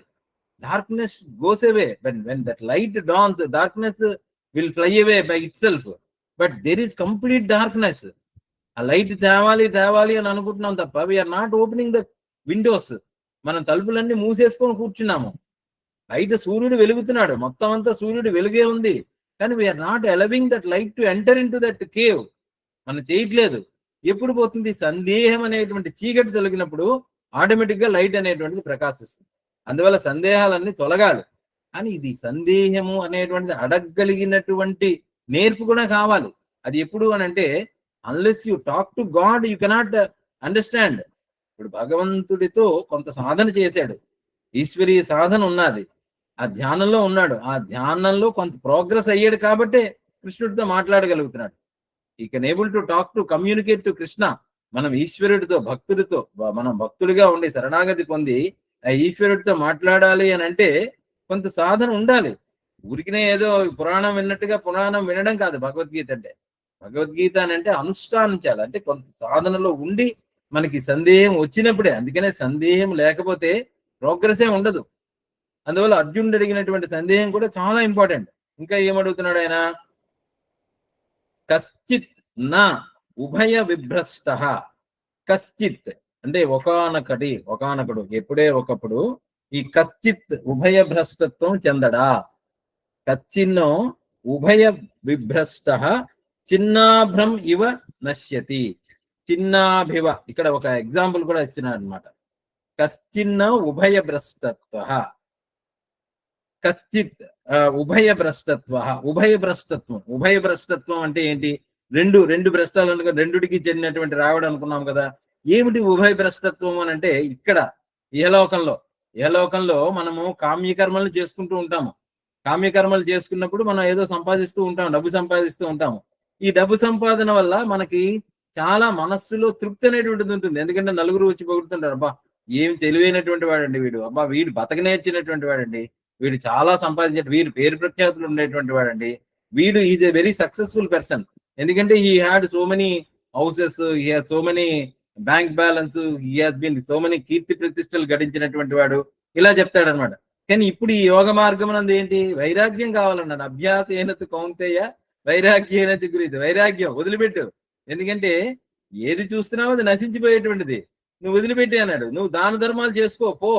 Darkness goes away when that light dawns, darkness will fly away by itself, but there is complete darkness. ఆ లైట్ తేవాలి అని అనుకుంటున్నాం తప్ప we're not opening the windows. మనం తలుపులన్నీ మూసేసుకొని కూర్చున్నాము. బయట సూర్యుడు వెలుగుతున్నాడు, మొత్తం అంతా సూర్యుడు వెలుగే ఉంది, కానీ we're not allowing that light to enter into that cave. మనం చేయట్లేదు. ఎప్పుడు పోతుంది? సందేహం అనేటువంటి చీకటి తొలగినప్పుడు ఆటోమేటిక్ గా లైట్ అనేటువంటిది ప్రకాశిస్తుంది. అందువల్ల సందేహాలన్నీ తొలగాలి. కానీ ఇది సందేహము అనేటువంటిది అడగగలిగినటువంటి నేర్పు కూడా కావాలి. అది ఎప్పుడు అని అంటే unless you talk to God you cannot understand. ఇప్పుడు భగవంతుడితో కొంత సాధన చేశాడు, ఈశ్వరీయ సాధన ఉన్నది, ఆ ధ్యానంలో ఉన్నాడు, ఆ ధ్యానంలో కొంత ప్రోగ్రెస్ అయ్యాడు కాబట్టే కృష్ణుడితో మాట్లాడగలుగుతున్నాడు. ఈ can able to talk to communicate to Krishna. మనం ఈశ్వరుడితో భక్తుడితో మనం భక్తుడిగా ఉండి శరణాగతి పొంది ఆ ఈశ్వరుడితో మాట్లాడాలి అని అంటే కొంత సాధన ఉండాలి. ఊరికినే ఏదో పురాణం విన్నట్టుగా పురాణం వినడం కాదు భగవద్గీత అంటే. భగవద్గీత అని అంటే అనుష్ఠానించాలి, అంటే కొంత సాధనలో ఉండి మనకి సందేహం వచ్చినప్పుడే. అందుకనే సందేహం లేకపోతే ప్రోగ్రెసే ఉండదు. అందువల్ల అర్జునుడు అడిగినటువంటి సందేహం కూడా చాలా ఇంపార్టెంట్. ఇంకా ఏమడుగుతున్నాడు ఆయన? కశ్చిత్ నా ఉభయ విభ్రష్ట. కశ్చిత్ అంటే ఒకానొకడు ఎప్పుడే ఒకప్పుడు ఈ కశ్చిత్ ఉభయ భ్రష్టత్వం చెందడా. కచ్చిన్నో ఉభయ విభ్రష్ట చిన్నాభ్రం ఇవ నశ్యతి. చిన్నాభివ ఇక్కడ ఒక ఎగ్జాంపుల్ కూడా ఇచ్చినాడు అనమాట. కశ్చిన్న ఉభయ భ్రష్టత్వ, కశ్చిత్ ఉభయ భ్రష్టత్వం. ఉభయ భ్రష్టత్వం అంటే ఏంటి? రెండు భ్రష్టాలు అనుకో, రెండుకి చెందినటువంటి రావడం అనుకున్నాం కదా. ఏమిటి ఉభయ భ్రష్టత్వం అని అంటే, ఇక్కడ ఇహలోకంలో మనము కామ్యకర్మలు చేసుకుంటూ ఉంటాము. కామ్యకర్మలు చేసుకున్నప్పుడు మనం ఏదో సంపాదిస్తూ ఉంటాం, డబ్బు సంపాదిస్తూ ఉంటాము. ఈ డబ్బు సంపాదన వల్ల మనకి చాలా మనస్సులో తృప్తి అనేటువంటిది ఉంటుంది. ఎందుకంటే నలుగురు వచ్చి పొగుడుతుంటారు, అబ్బా ఏం తెలివైనటువంటి వాడండి వీడు, అబ్బా వీడు బతకనేర్చినటువంటి వాడండి, వీడు చాలా సంపాదించే, వీడు పేరు ప్రఖ్యాతులు ఉండేటువంటి వాడండి, వీడు is a very successful person. ఎందుకంటే he had so many houses, he had so many bank balance, he has been so many కీర్తి ప్రతిష్టలు గడించినటువంటి వాడు, ఇలా చెప్తాడు అనమాట. కానీ ఇప్పుడు ఈ యోగ మార్గం నందు ఏంటి, వైరాగ్యం కావాలన్నాడు. అభ్యాసేనతు కౌంతేయ వైరాగ్యేనతు గురించి, వైరాగ్యం వదిలిపెట్టు. ఎందుకంటే ఏది చూస్తున్నావో అది నశించిపోయేటువంటిది, నువ్వు వదిలిపెట్టి అన్నాడు. నువ్వు దాన ధర్మాలు చేసుకో పో,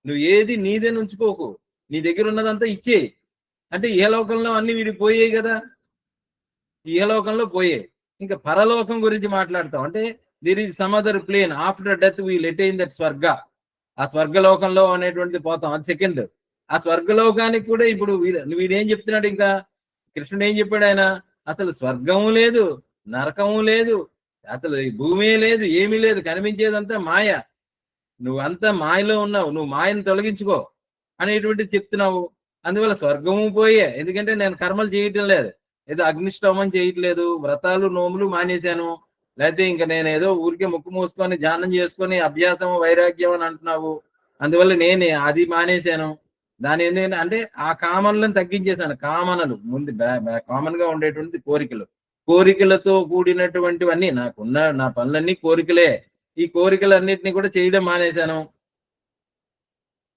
నువ్వు ఏది నీదే ఉంచుకోకు, నీ దగ్గర ఉన్నదంతా ఇచ్చేయి. అంటే ఇహలోకంలో అన్ని వీడికి పోయాయి కదా, ఇహలోకంలో పోయాయి. ఇంకా పరలోకం గురించి మాట్లాడతాం అంటే, there is some other plane after death we let in that swarga. ఆ స్వర్గలోకంలో అనేటువంటిది పోతాం, అది సెకండ్. ఆ స్వర్గలోకానికి కూడా ఇప్పుడు వీడేం చెప్తున్నాడు, ఇంకా కృష్ణుడు ఏం చెప్పాడు, ఆయన అసలు స్వర్గము లేదు, నరకము లేదు, అసలు భూమి లేదు, ఏమీ లేదు, కనిపించేదంతా మాయ, నువ్వంతా మాయలో ఉన్నావు, నువ్వు మాయను తొలగించుకో అనేటువంటిది చెప్తున్నావు. అందువల్ల స్వర్గము పోయే, ఎందుకంటే నేను కర్మలు చేయటం లేదు, ఏదో అగ్నిష్టోమం చేయట్లేదు, వ్రతాలు నోములు మానేశాను, లేకపోతే ఇంకా నేను ఏదో ఊరికే ముక్కు మూసుకొని ధ్యానం చేసుకొని అభ్యాసం వైరాగ్యం అని అంటున్నావు, అందువల్ల నేను అది మానేశాను. దాని ఎందుకంటే అంటే ఆ కామనలను తగ్గించేశాను. కామనలు ముందు కామన్ గా ఉండేటువంటి కోరికలతో కూడినటువంటివన్నీ నాకున్న నా పనులన్నీ కోరికలే, ఈ కోరికలన్నిటినీ కూడా చేయడం మానేశాను,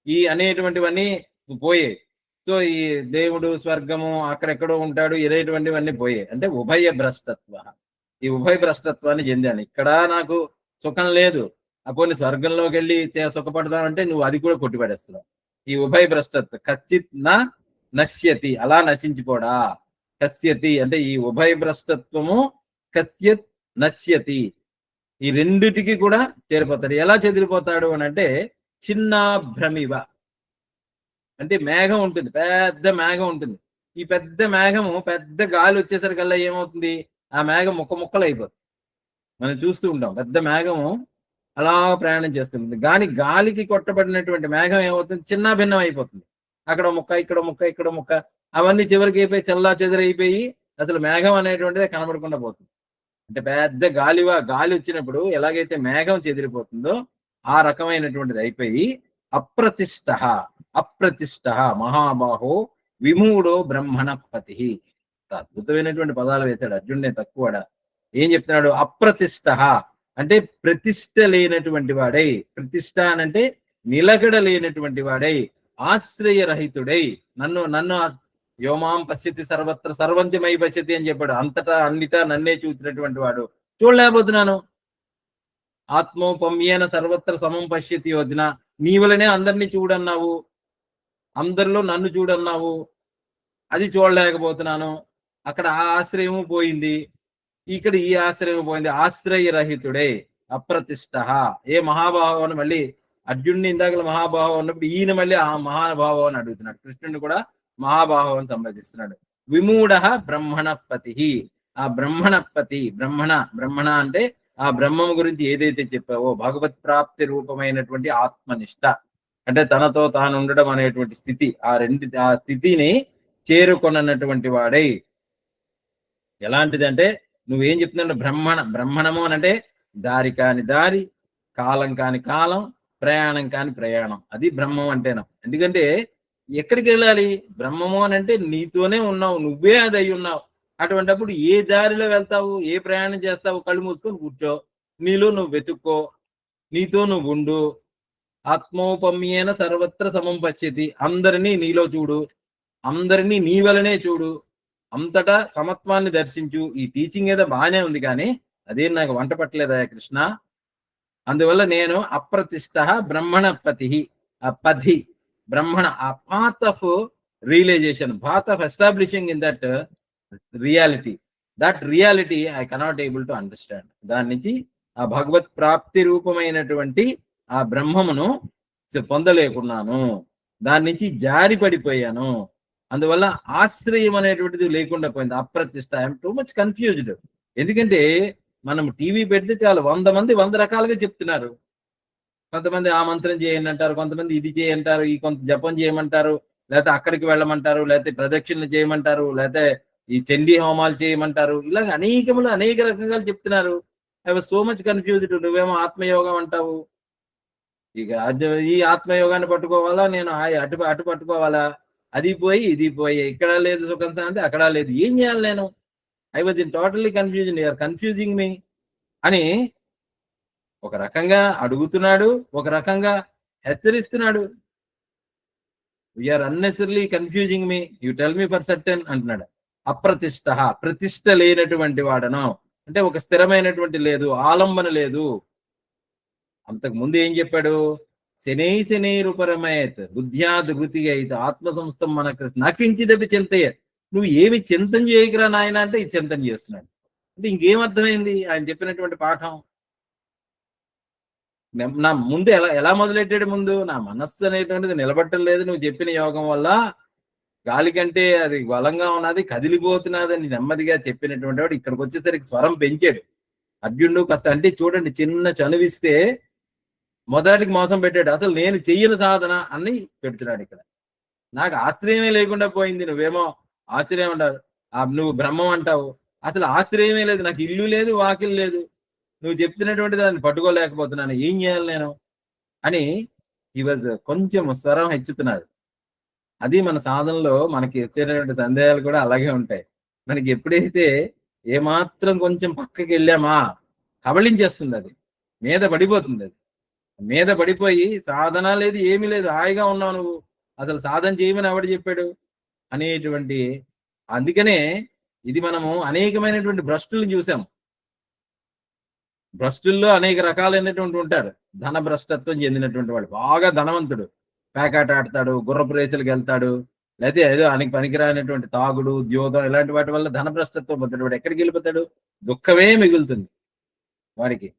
ఈ అనేటువంటివన్నీ పోయాయి. సో ఈ దేవుడు స్వర్గము అక్కడెక్కడో ఉంటాడు ఇలాంటివన్నీ పోయాయి. అంటే ఉభయ భ్రష్టత్వ, ఈ ఉభయ భ్రష్టత్వాన్ని చెందాను. ఇక్కడ నాకు సుఖం లేదు, అప్పుడు స్వర్గంలోకి వెళ్ళి సుఖపడతానంటే నువ్వు అది కూడా కొట్టిపడేస్తున్నావు. ఈ ఉభయ భ్రష్టత్వం కచ్చిత్ నశ్యతి, అలా నశించిపోడా. కస్యతి అంటే ఈ ఉభయ భ్రష్టత్వము, కస్యత్ నశ్యతి, ఈ రెండిటికి కూడా చేరిపోతాడు. ఎలా చెదిరిపోతాడు అని అంటే, చిన్న భ్రమివ అంటే మేఘం ఉంటుంది, పెద్ద మేఘం ఉంటుంది. ఈ పెద్ద మేఘము పెద్ద గాలి వచ్చేసరికల్లా ఏమవుతుంది, ఆ మేఘం ముక్కలు అయిపోతుంది. మనం చూస్తూ ఉంటాం పెద్ద మేఘము అలా ప్రయాణం చేస్తుంది, కానీ గాలికి కొట్టబడినటువంటి మేఘం ఏమవుతుంది, చిన్న భిన్నం అయిపోతుంది. అక్కడ ముక్క, ఇక్కడ ముక్క, ఇక్కడ ముక్క, అవన్నీ చివరికి అయిపోయి చల్లా చెదరైపోయి అసలు మేఘం అనేటువంటిదే కనబడకుండా పోతుంది. అంటే పెద్ద గాలి వచ్చినప్పుడు ఎలాగైతే మేఘం చెదిరిపోతుందో ఆ రకమైనటువంటిది అయిపోయి అప్రతిష్ట మహాబాహో విమూఢో బ్రహ్మణపతి. అద్భుతమైనటువంటి పదాలు వేశాడు అర్జునుడే తక్కువడా. ఏం చెప్తున్నాడు, అప్రతిష్ట అంటే ప్రతిష్ట లేనటువంటి వాడై, ప్రతిష్ట అనంటే నిలకడ లేనటువంటి వాడై, ఆశ్రయరహితుడై, నన్ను యోమాం పశ్యతి సర్వత్ర సర్వంత్యమై పశ్యతి అని చెప్పాడు. అంతటా అన్నిటా నన్నే చూసినటువంటి వాడు చూడలేకపోతున్నాను. ఆత్మోపమ్యేన సర్వత్ర సమం పశ్యతి వదిన, నీ వలనే అందరినీ చూడన్నావు, అందరిలో నన్ను చూడన్నావు, అది చూడలేకపోతున్నాను. అక్కడ ఆ ఆశ్రయము పోయింది, ఇక్కడ ఈ ఆశ్రయం పోయింది. ఆశ్రయరహితుడే అప్రతిష్ట. ఏ మహాభావం అని మళ్ళీ అర్జునుడిని ఇందాక మహాభావం అన్నప్పుడు ఈయన మళ్ళీ ఆ మహాభావం అని అడుగుతున్నాడు. కృష్ణుడిని కూడా మహాభావం సంబోధిస్తున్నాడు. విమూఢ బ్రహ్మణపతి, ఆ బ్రహ్మణపతి, బ్రహ్మణ అంటే ఆ బ్రహ్మం గురించి ఏదైతే చెప్పావో భగవత్ ప్రాప్తి రూపమైనటువంటి ఆత్మనిష్ట, అంటే తనతో తాను ఉండడం అనేటువంటి స్థితి, ఆ స్థితిని చేరుకొన్నటువంటి వాడై. ఎలాంటిది అంటే నువ్వేం చెప్తున్నావు, బ్రహ్మణము అని అంటే దారి కాని దారి, కాలం కాని కాలం, ప్రయాణం కాని ప్రయాణం, అది బ్రహ్మం అంటేనా. ఎందుకంటే ఎక్కడికి వెళ్ళాలి, బ్రహ్మము అని అంటే నీతోనే ఉన్నావు, నువ్వే అది అయి ఉన్నావు. అటువంటిప్పుడు ఏ దారిలో వెళ్తావు, ఏ ప్రయాణం చేస్తావు, కళ్ళు మూసుకొని కూర్చో, నీలో నువ్వు వెతుక్కో, నీతో నువ్వు ఉండు. ఆత్మోపమ్యేన సర్వత్ర సమం పశ్యతి, అందరినీ నీలో చూడు, అందరినీ నీ వలనే చూడు, అంతటా సమత్వాన్ని దర్శించు. ఈ టీచింగ్ ఏదో బాగానే ఉంది, కానీ అదేం నాకు వంట పట్టలేదా కృష్ణ. అందువల్ల నేను అప్రతిష్ట బ్రహ్మణపతి, ఆ పథి బ్రహ్మణ, ఆ path of realisation, path of establishing in that reality I cannot able to understand. దాని నుంచి ఆ భగవత్ ప్రాప్తి రూపమైనటువంటి ఆ బ్రహ్మమును పొందలేకున్నాను, దాని నుంచి జారి పడిపోయాను. అందువల్ల ఆశ్రయం అనేటువంటిది లేకుండా పోయింది. అప్రతిష్ట, ఐఎమ్ టూ మచ్ కన్ఫ్యూజ్డ్. ఎందుకంటే మనం టీవీ పెడితే చాలు 100 మంది 100 రకాలుగా చెప్తున్నారు. కొంతమంది ఆ మంత్రం చేయండి అంటారు, కొంతమంది ఇది చేయంటారు, ఈ కొంత జపం చేయమంటారు, లేకపోతే అక్కడికి వెళ్ళమంటారు, లేకపోతే ప్రదక్షిణలు చేయమంటారు, లేకపోతే ఈ చండీ హోమాలు చేయమంటారు. ఇలాగ అనేక రకంగా చెప్తున్నారు. I was so much confused. నువ్వేమో ఆత్మయోగం అంటావు, ఇక ఈ ఆత్మయోగాన్ని పట్టుకోవాలా, నేను అటు అటు పట్టుకోవాలా, అది పోయి ఇది పోయి, ఇక్కడ లేదు సుఖం శాంతి, అక్కడ లేదు, ఏం చేయాలి నేను? I was in totally confusion, you're confusing me అని ఒక రకంగా అడుగుతున్నాడు, ఒక రకంగా హెచ్చరిస్తున్నాడు. We're unnecessary confusing me, you tell me for certain అంటున్నాడు. అప్రతిష్ట, ప్రతిష్ట లేనటువంటి వాడను అంటే ఒక స్థిరమైనటువంటి లేదు, ఆలంబన లేదు. అంతకు ముందు ఏం చెప్పాడు? శనైరుపరమయత్ బుద్ధ్యాద్భుతి అయితే ఆత్మ సంస్థం మనకు నకించిదపి చింతయ్య. నువ్వు ఏమి చింతన చేయకురా నాయన అంటే ఇది చింతన చేస్తున్నాడు. అంటే ఇంకేం అర్థమైంది ఆయన చెప్పినటువంటి పాఠం? నా ముందు ఎలా మొదలెట్టాడు? ముందు నా మనస్సు అనేటువంటిది నిలబట్టం లేదు, నువ్వు చెప్పిన యోగం వల్ల గాలి కంటే అది బలంగా ఉన్నది, కదిలిపోతున్నదని నెమ్మదిగా చెప్పినటువంటి వాడు ఇక్కడికి వచ్చేసరికి స్వరం పెంచాడు. అర్జునుడు కాస్త అంటే చూడండి, చిన్న చనువిస్తే మొదటికి మోసం పెట్టాడు. అసలు నేను చెయ్యని సాధన అని పెడుతున్నాడు ఇక్కడ. నాకు ఆశ్రయమే లేకుండా పోయింది, నువ్వేమో ఆశ్రయం అంటావు, నువ్వు బ్రహ్మం అంటావు, అసలు ఆశ్రయమే లేదు, నాకు ఇల్లు లేదు, వాకిలు లేదు, నువ్వు చెప్తున్నటువంటి దాన్ని పట్టుకోలేకపోతున్నాను, ఏం చేయాలి నేను అని ఈ వాజ్ కొంచెం స్వరం హెచ్చుతున్నది. అది మన సాధనలో మనకి వచ్చేటటువంటి సందేహాలు కూడా అలాగే ఉంటాయి. మనకి ఎప్పుడైతే ఏమాత్రం కొంచెం పక్కకి వెళ్ళామా కబళించేస్తుంది, అది మీద పడిపోతుంది. అది మీద పడిపోయి సాధన లేదు, ఏమీ లేదు, హాయిగా ఉన్నావు నువ్వు, అసలు సాధన చేయమని ఎవడు చెప్పాడు అనేటువంటి. అందుకనే ఇది మనము అనేకమైనటువంటి భ్రష్టులు చూసాం. భ్రష్టుల్లో అనేక రకాలైనటువంటి ఉంటారు. ధన భ్రష్టత్వం చెందినటువంటి వాడు, బాగా ధనవంతుడు, పేకాట ఆడతాడు, గుర్రపు రేసులకు వెళ్తాడు, లేకపోతే ఏదో ఆయనకి పనికిరానటువంటి తాగుడు, ద్యోతం, ఇలాంటి వాటి వల్ల ధన భ్రష్టత్వం పొందుతాడు. వాడు ఎక్కడికి వెళ్ళిపోతాడు? దుఃఖమే మిగులుతుంది వాడికి.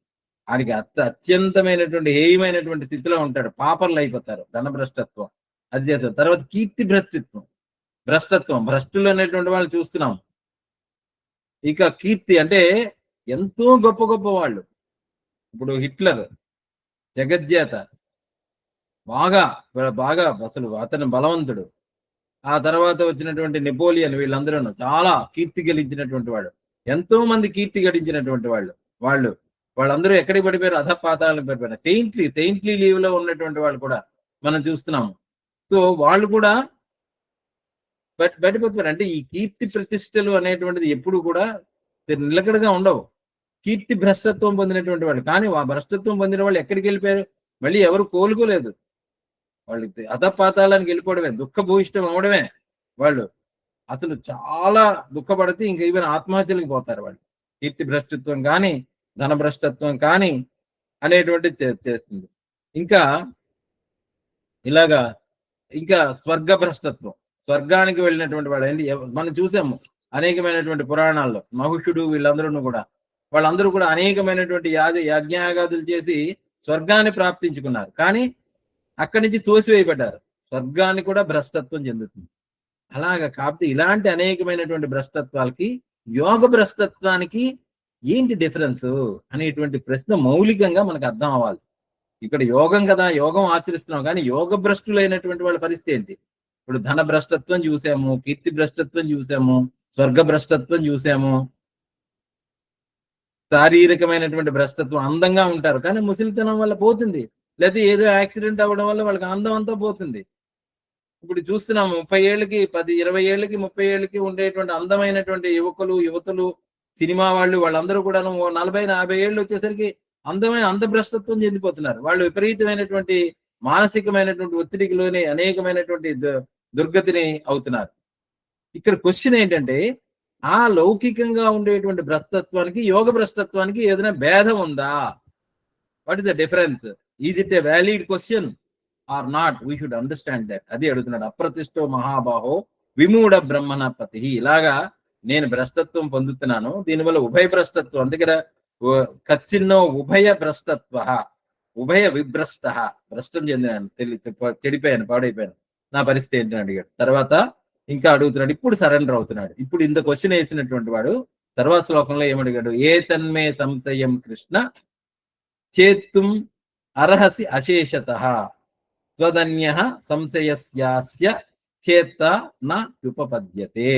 వాడికి అత్యంతమైనటువంటి హేయమైనటువంటి స్థితిలో ఉంటాడు, పాపర్లు అయిపోతారు. ధన భ్రష్టత్వం అది చేస్తారు. తర్వాత కీర్తి భ్రష్టత్వం, భ్రష్టులు అనేటువంటి వాళ్ళు చూస్తున్నాం. ఇక కీర్తి అంటే ఎంతో గొప్ప గొప్ప వాళ్ళు. ఇప్పుడు హిట్లర్ జగజ్జేత, బాగా అసలు అతను బలవంతుడు. ఆ తర్వాత వచ్చినటువంటి నెపోలియన్, వీళ్ళందరూ చాలా కీర్తి గడించినటువంటి వాడు. ఎంతో మంది కీర్తి గడించినటువంటి వాళ్ళందరూ ఎక్కడికి పడిపోయారు? అధపాతాలకు పడిపోయారు. సెయింట్లీ లీవ్ లో ఉన్నటువంటి వాళ్ళు కూడా మనం చూస్తున్నాము. సో వాళ్ళు కూడా బయటపోతున్నారు. అంటే ఈ కీర్తి ప్రతిష్టలు అనేటువంటిది ఎప్పుడు కూడా నిలకడగా ఉండవు. కీర్తి భ్రష్టత్వం పొందినటువంటి వాళ్ళు, కానీ ఆ భ్రష్టత్వం పొందిన వాళ్ళు ఎక్కడికి వెళ్ళిపోయారు? మళ్ళీ ఎవరు కోలుకోలేదు. వాళ్ళు అధపాతాలానికి వెళ్ళిపోవడమే, దుఃఖభూయిష్టం అవడమే. వాళ్ళు అసలు చాలా దుఃఖపడితే ఇంకా ఈవెన్ ఆత్మహత్యలకు పోతారు వాళ్ళు. కీర్తి భ్రష్టత్వం కానీ, ధన భ్రష్టత్వం కానీ అనేటువంటి చేస్తుంది. ఇంకా ఇలాగా ఇంకా స్వర్గ భ్రష్టత్వం, స్వర్గానికి వెళ్ళినటువంటి వాడు ఏంటి మనం చూసాము అనేకమైనటువంటి పురాణాల్లో. మహుషుడు వీళ్ళందరూ కూడా, వాళ్ళందరూ కూడా అనేకమైనటువంటి యజ్ఞయాగాదులు చేసి స్వర్గాన్ని ప్రాప్తించుకున్నారు, కానీ అక్కడి నుంచి తోసివేయబడ్డారు. స్వర్గాన్ని కూడా భ్రష్టత్వం చెందుతుంది. అలాగా కాకపోతే ఇలాంటి అనేకమైనటువంటి భ్రష్టత్వాలకి యోగ భ్రష్టత్వానికి ఏంటి డిఫరెన్స్ అనేటువంటి ప్రశ్న మౌలికంగా మనకు అర్థం అవ్వాలి. ఇక్కడ యోగం కదా, యోగం ఆచరిస్తున్నాం, కానీ యోగ భ్రష్టులైనటువంటి వాళ్ళ పరిస్థితి ఏంటి? ఇప్పుడు ధన భ్రష్టత్వం చూసాము, కీర్తి భ్రష్టత్వం చూసాము, స్వర్గ భ్రష్టత్వం చూసాము, శారీరకమైనటువంటి భ్రష్టత్వం. అందంగా ఉంటారు కానీ ముసలితనం వల్ల పోతుంది, లేదా ఏదో యాక్సిడెంట్ అవ్వడం వల్ల వాళ్ళకి అందం అంతా పోతుంది. ఇప్పుడు చూస్తున్నాము 30 ఏళ్ళకి 10, 20 ఏళ్ళకి 30 ఏళ్ళకి ఉండేటువంటి అందమైనటువంటి యువతులు, సినిమా వాళ్ళందరూ కూడా 40-50 ఏళ్ళు వచ్చేసరికి అందభ్రష్టత్వం చెందిపోతున్నారు. వాళ్ళు విపరీతమైనటువంటి మానసికమైనటువంటి ఒత్తిడికి లోని అనేకమైనటువంటి దుర్గతిని అవుతున్నారు. ఇక్కడ క్వశ్చన్ ఏంటంటే, ఆ లౌకికంగా ఉండేటువంటి భ్రష్టత్వానికి యోగ భ్రష్టత్వానికి ఏదైనా భేదం ఉందా? What is the difference? Is it a valid question or not? We should understand that. అది అడుగుతున్నాడు. అప్రతిష్టో మహాబాహో విమూఢ బ్రహ్మణపతి. ఇలాగా నేను భ్రష్టత్వం పొందుతున్నాను, దీనివల్ల ఉభయ భ్రష్టత్వం, అందుకే కచ్చిన్నో ఉభయ భ్రష్టత్వ, ఉభయ విభ్రష్ట, భ్రష్టం చెందినాను, చెడిపోయాను, పాడైపోయాను, నా పరిస్థితి ఏంటని అడిగాడు. తర్వాత ఇంకా అడుగుతున్నాడు, ఇప్పుడు సరెండర్ అవుతున్నాడు. ఇప్పుడు ఇంత క్వశ్చన్ వేసినటువంటి వాడు తర్వాత శ్లోకంలో ఏమడిగాడు? ఏ తన్మే సంశయం కృష్ణ చేత్తుం అర్హసి అశేషతః త్వదన్యః సంశయస్యాస్య చేత్త న ఉపపద్యతే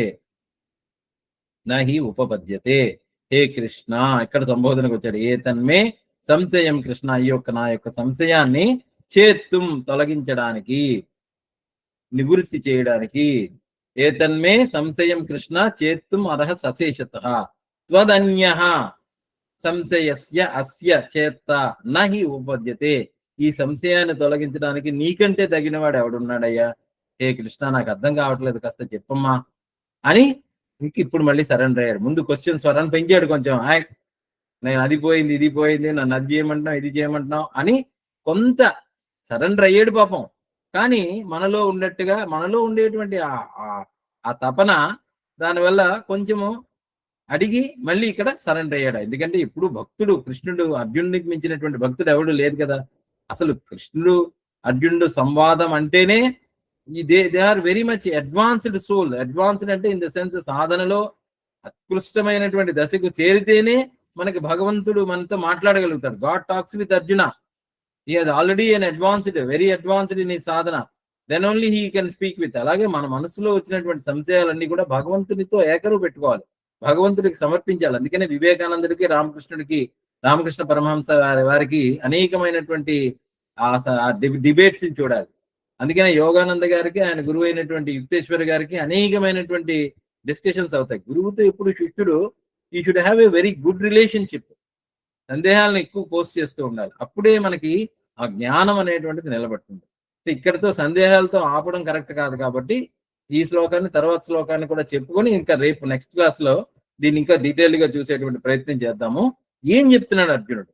నహి ఉపపద్యతే. హే కృష్ణ, ఇక్కడ సంబోధనకు వచ్చాడు. ఏ తన్మే సంశయం కృష్ణ, ఈ యొక్క నా యొక్క సంశయాన్ని చేత్తుం తొలగించడానికి, నివృత్తి చేయడానికి. ఏతన్మే సంశయం కృష్ణ చేత్తుం అర్హసి అశేషతః త్వదన్యః సంశయస్య అస్య చేత్త నహి ఉపపద్యతే. ఈ సంశయాన్ని తొలగించడానికి నీకంటే తగినవాడు ఎవడున్నాడయ్యా? హే కృష్ణ, నాకు అర్థం కావట్లేదు, కాస్త చెప్పమ్మా అని ఇంక ఇప్పుడు మళ్ళీ సరెండర్ అయ్యాడు. ముందు క్వశ్చన్ స్వరాన్ని పెంచాడు కొంచెం. నేను అది పోయింది, ఇది పోయింది, నన్ను అది చేయమంటున్నావు, ఇది చేయమంటున్నావు అని కొంత సరెండర్ అయ్యాడు పాపం. కానీ మనలో ఉన్నట్టుగా, మనలో ఉండేటువంటి ఆ తపన దానివల్ల కొంచెము అడిగి మళ్ళీ ఇక్కడ సరెండర్ అయ్యాడు. ఎందుకంటే ఇప్పుడు భక్తుడు, కృష్ణుడు అర్జునుడికి మించినటువంటి భక్తుడు ఎవడు లేదు కదా. అసలు కృష్ణుడు అర్జునుడు సంవాదం అంటేనే they are very much advanced soul. Advanced అంటే ఇన్ ద సెన్స్ సాధనలో ఉత్కృష్టమైనటువంటి దశకు చేరితేనే మనకి భగవంతుడు మనతో మాట్లాడగలుగుతాడు. God talks with Arjuna. He has already an advanced, very advanced in ఈ సాధన. Then only he can speak with. అలాగే మన మనసులో వచ్చినటువంటి సంశయాలన్నీ కూడా భగవంతునితో ఏకరువు పెట్టుకోవాలి, భగవంతుడికి సమర్పించాలి. అందుకనే వివేకానందుడికి, రామకృష్ణుడికి, రామకృష్ణ పరమహంస వారికి అనేకమైనటువంటి డిబేట్స్ చూడాలి. అందుకనే యోగానంద గారికి, ఆయన గురువు అయినటువంటి యుక్తేశ్వర్ గారికి అనేకమైనటువంటి డిస్కషన్స్ అవుతాయి. గురువుతో ఎప్పుడు శిష్యుడు ఈ should have a very good relationship. సందేహాలను ఎక్కువ పోస్ట్ చేస్తూ ఉండాలి. అప్పుడే మనకి ఆ జ్ఞానం అనేటువంటిది నిలబడుతుంది. ఇక్కడితో సందేహాలతో ఆపడం కరెక్ట్ కాదు. కాబట్టి ఈ శ్లోకాన్ని, తర్వాత శ్లోకాన్ని కూడా చెప్పుకొని ఇంకా రేపు నెక్స్ట్ క్లాస్ లో దీన్ని ఇంకా డీటెయిల్ గా చూసేటువంటి ప్రయత్నం చేద్దాము. ఏం చెప్తున్నాడు అర్జునుడు?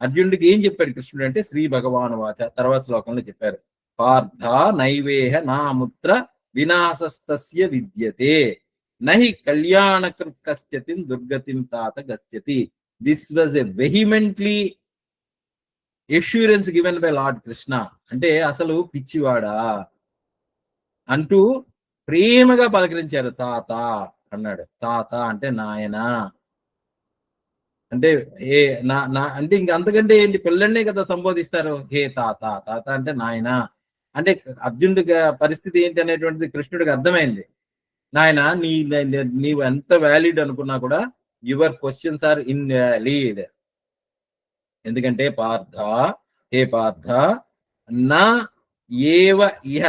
అర్జునుడికి ఏం చెప్పాడు కృష్ణుడు అంటే, శ్రీ భగవాను వాచ తర్వాత శ్లోకంలో చెప్పారు. పార్థ నైవేహ నాముత్ర వినాశస్తస్య విద్యతే నహి కళ్యాణకృత్ కస్యతిం దుర్గతిం తాత గస్యతి. This was a vehemently assurance given by Lord Krishna. అంటే అసలు పిచ్చివాడా అంటూ ప్రేమగా పలకరించారు. తాత అన్నాడు. తాత అంటే నాయన అంటే అంటే ఇంక అంతకంటే ఏంటి, పిల్లల్నే కదా సంబోధిస్తారు. హే తాత. తాత అంటే నాయన. అంటే అర్జునుడి పరిస్థితి ఏంటి అనేటువంటిది కృష్ణుడికి అర్థమైంది. నాయన, నీవు ఎంత వ్యాలిడ్ అనుకున్నా కూడా యువర్ క్వశ్చన్స్ ఆర్ ఇన్వాలిడ్. ఎందుకంటే పార్థ, హే పార్థ, నా ఏవ ఇహ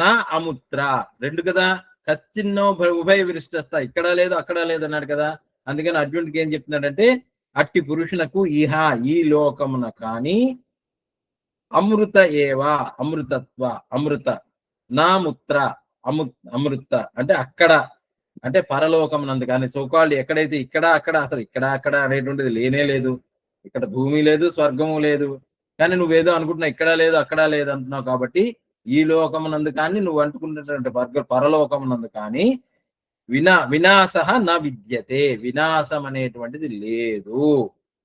నా అముత్ర, రెండు కదా, కశ్చిన్నో ఉభయ విరిష్టస్థ, ఇక్కడ లేదు అక్కడ లేదు అన్నాడు కదా. అందుకని అర్జునుడికి ఏం చెప్తున్నాడంటే, అట్టి పురుషునకు ఇహ ఈ లోకమున కాని అమృత ఏవా అమృతత్వ, అమృత నా ముత్ర అమృత అంటే అక్కడ, అంటే పరలోకమునందు కానీ, సోకాళ్ళు ఎక్కడైతే ఇక్కడ అక్కడ, అసలు ఇక్కడ అక్కడ అనేటువంటిది లేనే లేదు. ఇక్కడ భూమి లేదు, స్వర్గము లేదు. కానీ నువ్వేదో అనుకుంటున్నావు ఇక్కడ లేదు అక్కడ లేదు అంటున్నావు. కాబట్టి ఈ లోకమునందు కానీ, నువ్వు అంటుకున్నటువంటి పరలోకమునందు కానీ వినాశ నా విద్యతే, వినాశం అనేటువంటిది లేదు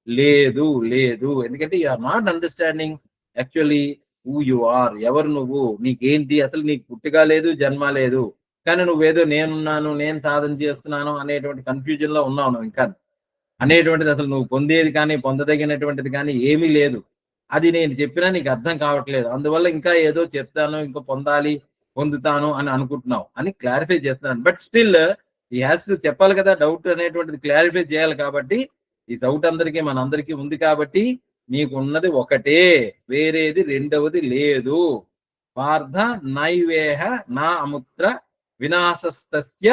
లేదు లేదు. ఎందుకంటే you are not understanding actually who you are. ఎవరు నువ్వు, నీకేంటి, అసలు నీకు పుట్టుక లేదు, జన్మ లేదు. కానీ నువ్వేదో నేనున్నాను, నేను సాధన చేస్తున్నాను అనేటువంటి కన్ఫ్యూజన్ లో ఉన్నావు నువ్వు. ఇంకా అనేటువంటిది అసలు నువ్వు పొందేది కానీ, పొందదగినటువంటిది కానీ ఏమీ లేదు. అది నేను చెప్పినా నీకు అర్థం కావట్లేదు. అందువల్ల ఇంకా ఏదో చెప్తాను, ఇంకా పొందుతాను అని అనుకుంటున్నావు అని క్లారిఫై చేస్తున్నాను. బట్ స్టిల్ ఈ హ్యాస్ టు చెప్పాలి కదా, డౌట్ అనేటువంటిది క్లారిఫై చేయాలి. కాబట్టి ఈ డౌట్ అందరికీ, మనందరికీ ఉంది. కాబట్టి నీకు ఉన్నది ఒకటే, వేరేది రెండవది లేదు. పార్థ నైవేహ నా అముత్ర వినాశస్తస్య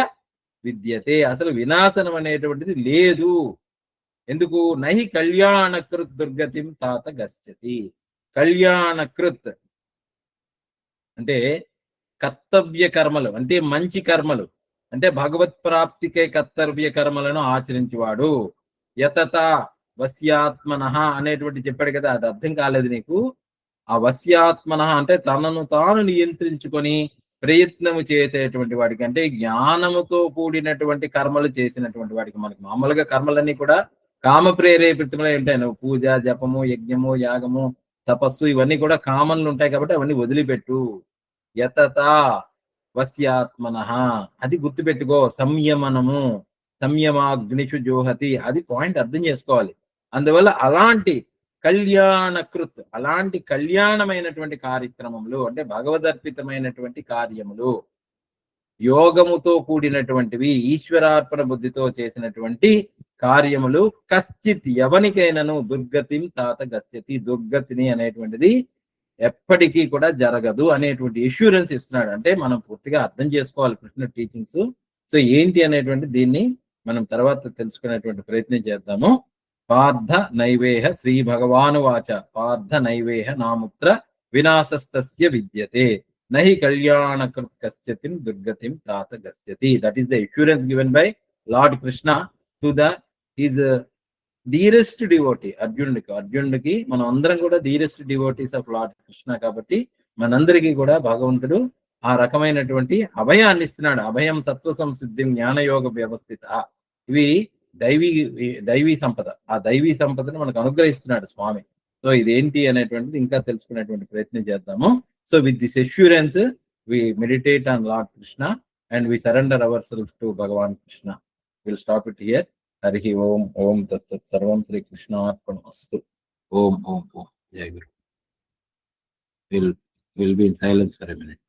విద్యతే. అసలు వినాశనం అనేటువంటిది లేదు. ఎందుకు? నహి కళ్యాణకృత్ దుర్గతిం తాత గచ్చతి. కళ్యాణకృత్ అంటే కర్తవ్య కర్మలు, అంటే మంచి కర్మలు, అంటే భగవత్ ప్రాప్తికే కర్తవ్య కర్మలను ఆచరించువాడు. యతత వశ్యాత్మన అనేటువంటి చెప్పాడు కదా, అది అర్థం కాలేదు నీకు. ఆ వశ్యాత్మన అంటే తనను తాను నియంత్రించుకొని ప్రయత్నము చేసేటువంటి వాడికి, అంటే జ్ఞానముతో కూడినటువంటి కర్మలు చేసినటువంటి వాడికి. మనకి మామూలుగా కర్మలన్నీ కూడా కామ ప్రేరేపితమై ఉంటాయి. నువ్వు పూజ, జపము, యజ్ఞము, యాగము, తపస్సు ఇవన్నీ కూడా కామన్లు ఉంటాయి. కాబట్టి అవన్నీ వదిలిపెట్టు. యతత వశ్యాత్మన, అది గుర్తుపెట్టుకో. సంయమనము, సంయమాగ్నిషు జోహతి. అది పాయింట్ అర్థం చేసుకోవాలి. అందువల్ల అలాంటి కళ్యాణకృత్, అలాంటి కళ్యాణమైనటువంటి కార్యక్రమములు అంటే భగవదర్పితమైనటువంటి కార్యములు, యోగముతో కూడినటువంటివి, ఈశ్వరార్పణ బుద్ధితో చేసినటువంటి కార్యములు కశ్చిత్ ఎవనికైనను దుర్గతిం తాత గస్యతి, దుర్గతిని అనేటువంటిది ఎప్పటికీ కూడా జరగదు అనేటువంటి ఎష్యూరెన్స్ ఇస్తున్నాడు. అంటే మనం పూర్తిగా అర్థం చేసుకోవాలి కృష్ణ టీచింగ్స్. సో ఏంటి అనేటువంటి దీన్ని మనం తర్వాత తెలుసుకునేటువంటి ప్రయత్నం చేద్దాము. పార్థ నైవేహ శ్రీ భగవాను వాచ పార్థ నైవేహ నాముత్ర వినాశస్తస్య విద్యతే నహి కళ్యాణకృత్ కశ్చితిం దుర్గతిం తాత గస్యతి. That is the assurance given by Lord Krishna to the his dearest devotee అర్జునుడికి. అర్జునుడికి మనం అందరం కూడా dearest devotees of Lord Krishna కాబట్టి మనందరికీ కూడా భగవంతుడు ఆ రకమైనటువంటి అభయాన్ని ఇస్తున్నాడు. అభయం సత్వ సంసిద్ధిం జ్ఞానయోగ వ్యవస్థిత. ఇవి దైవీ సంపద. ఆ దైవీ సంపదను మనకు అనుగ్రహిస్తున్నాడు స్వామి. సో ఇదేంటి అనేటువంటిది ఇంకా తెలుసుకునేటువంటి ప్రయత్నం చేద్దాము. So with this assurance we meditate on Lord Krishna and we surrender our self to Bhagavan Krishna. Will stop it here. Hari Om. ఓం తత్సత్. సర్వం శ్రీ కృష్ణార్పణమస్తు. ఓం ఓం ఓం. జై గురు. We'll be in silence for a minute.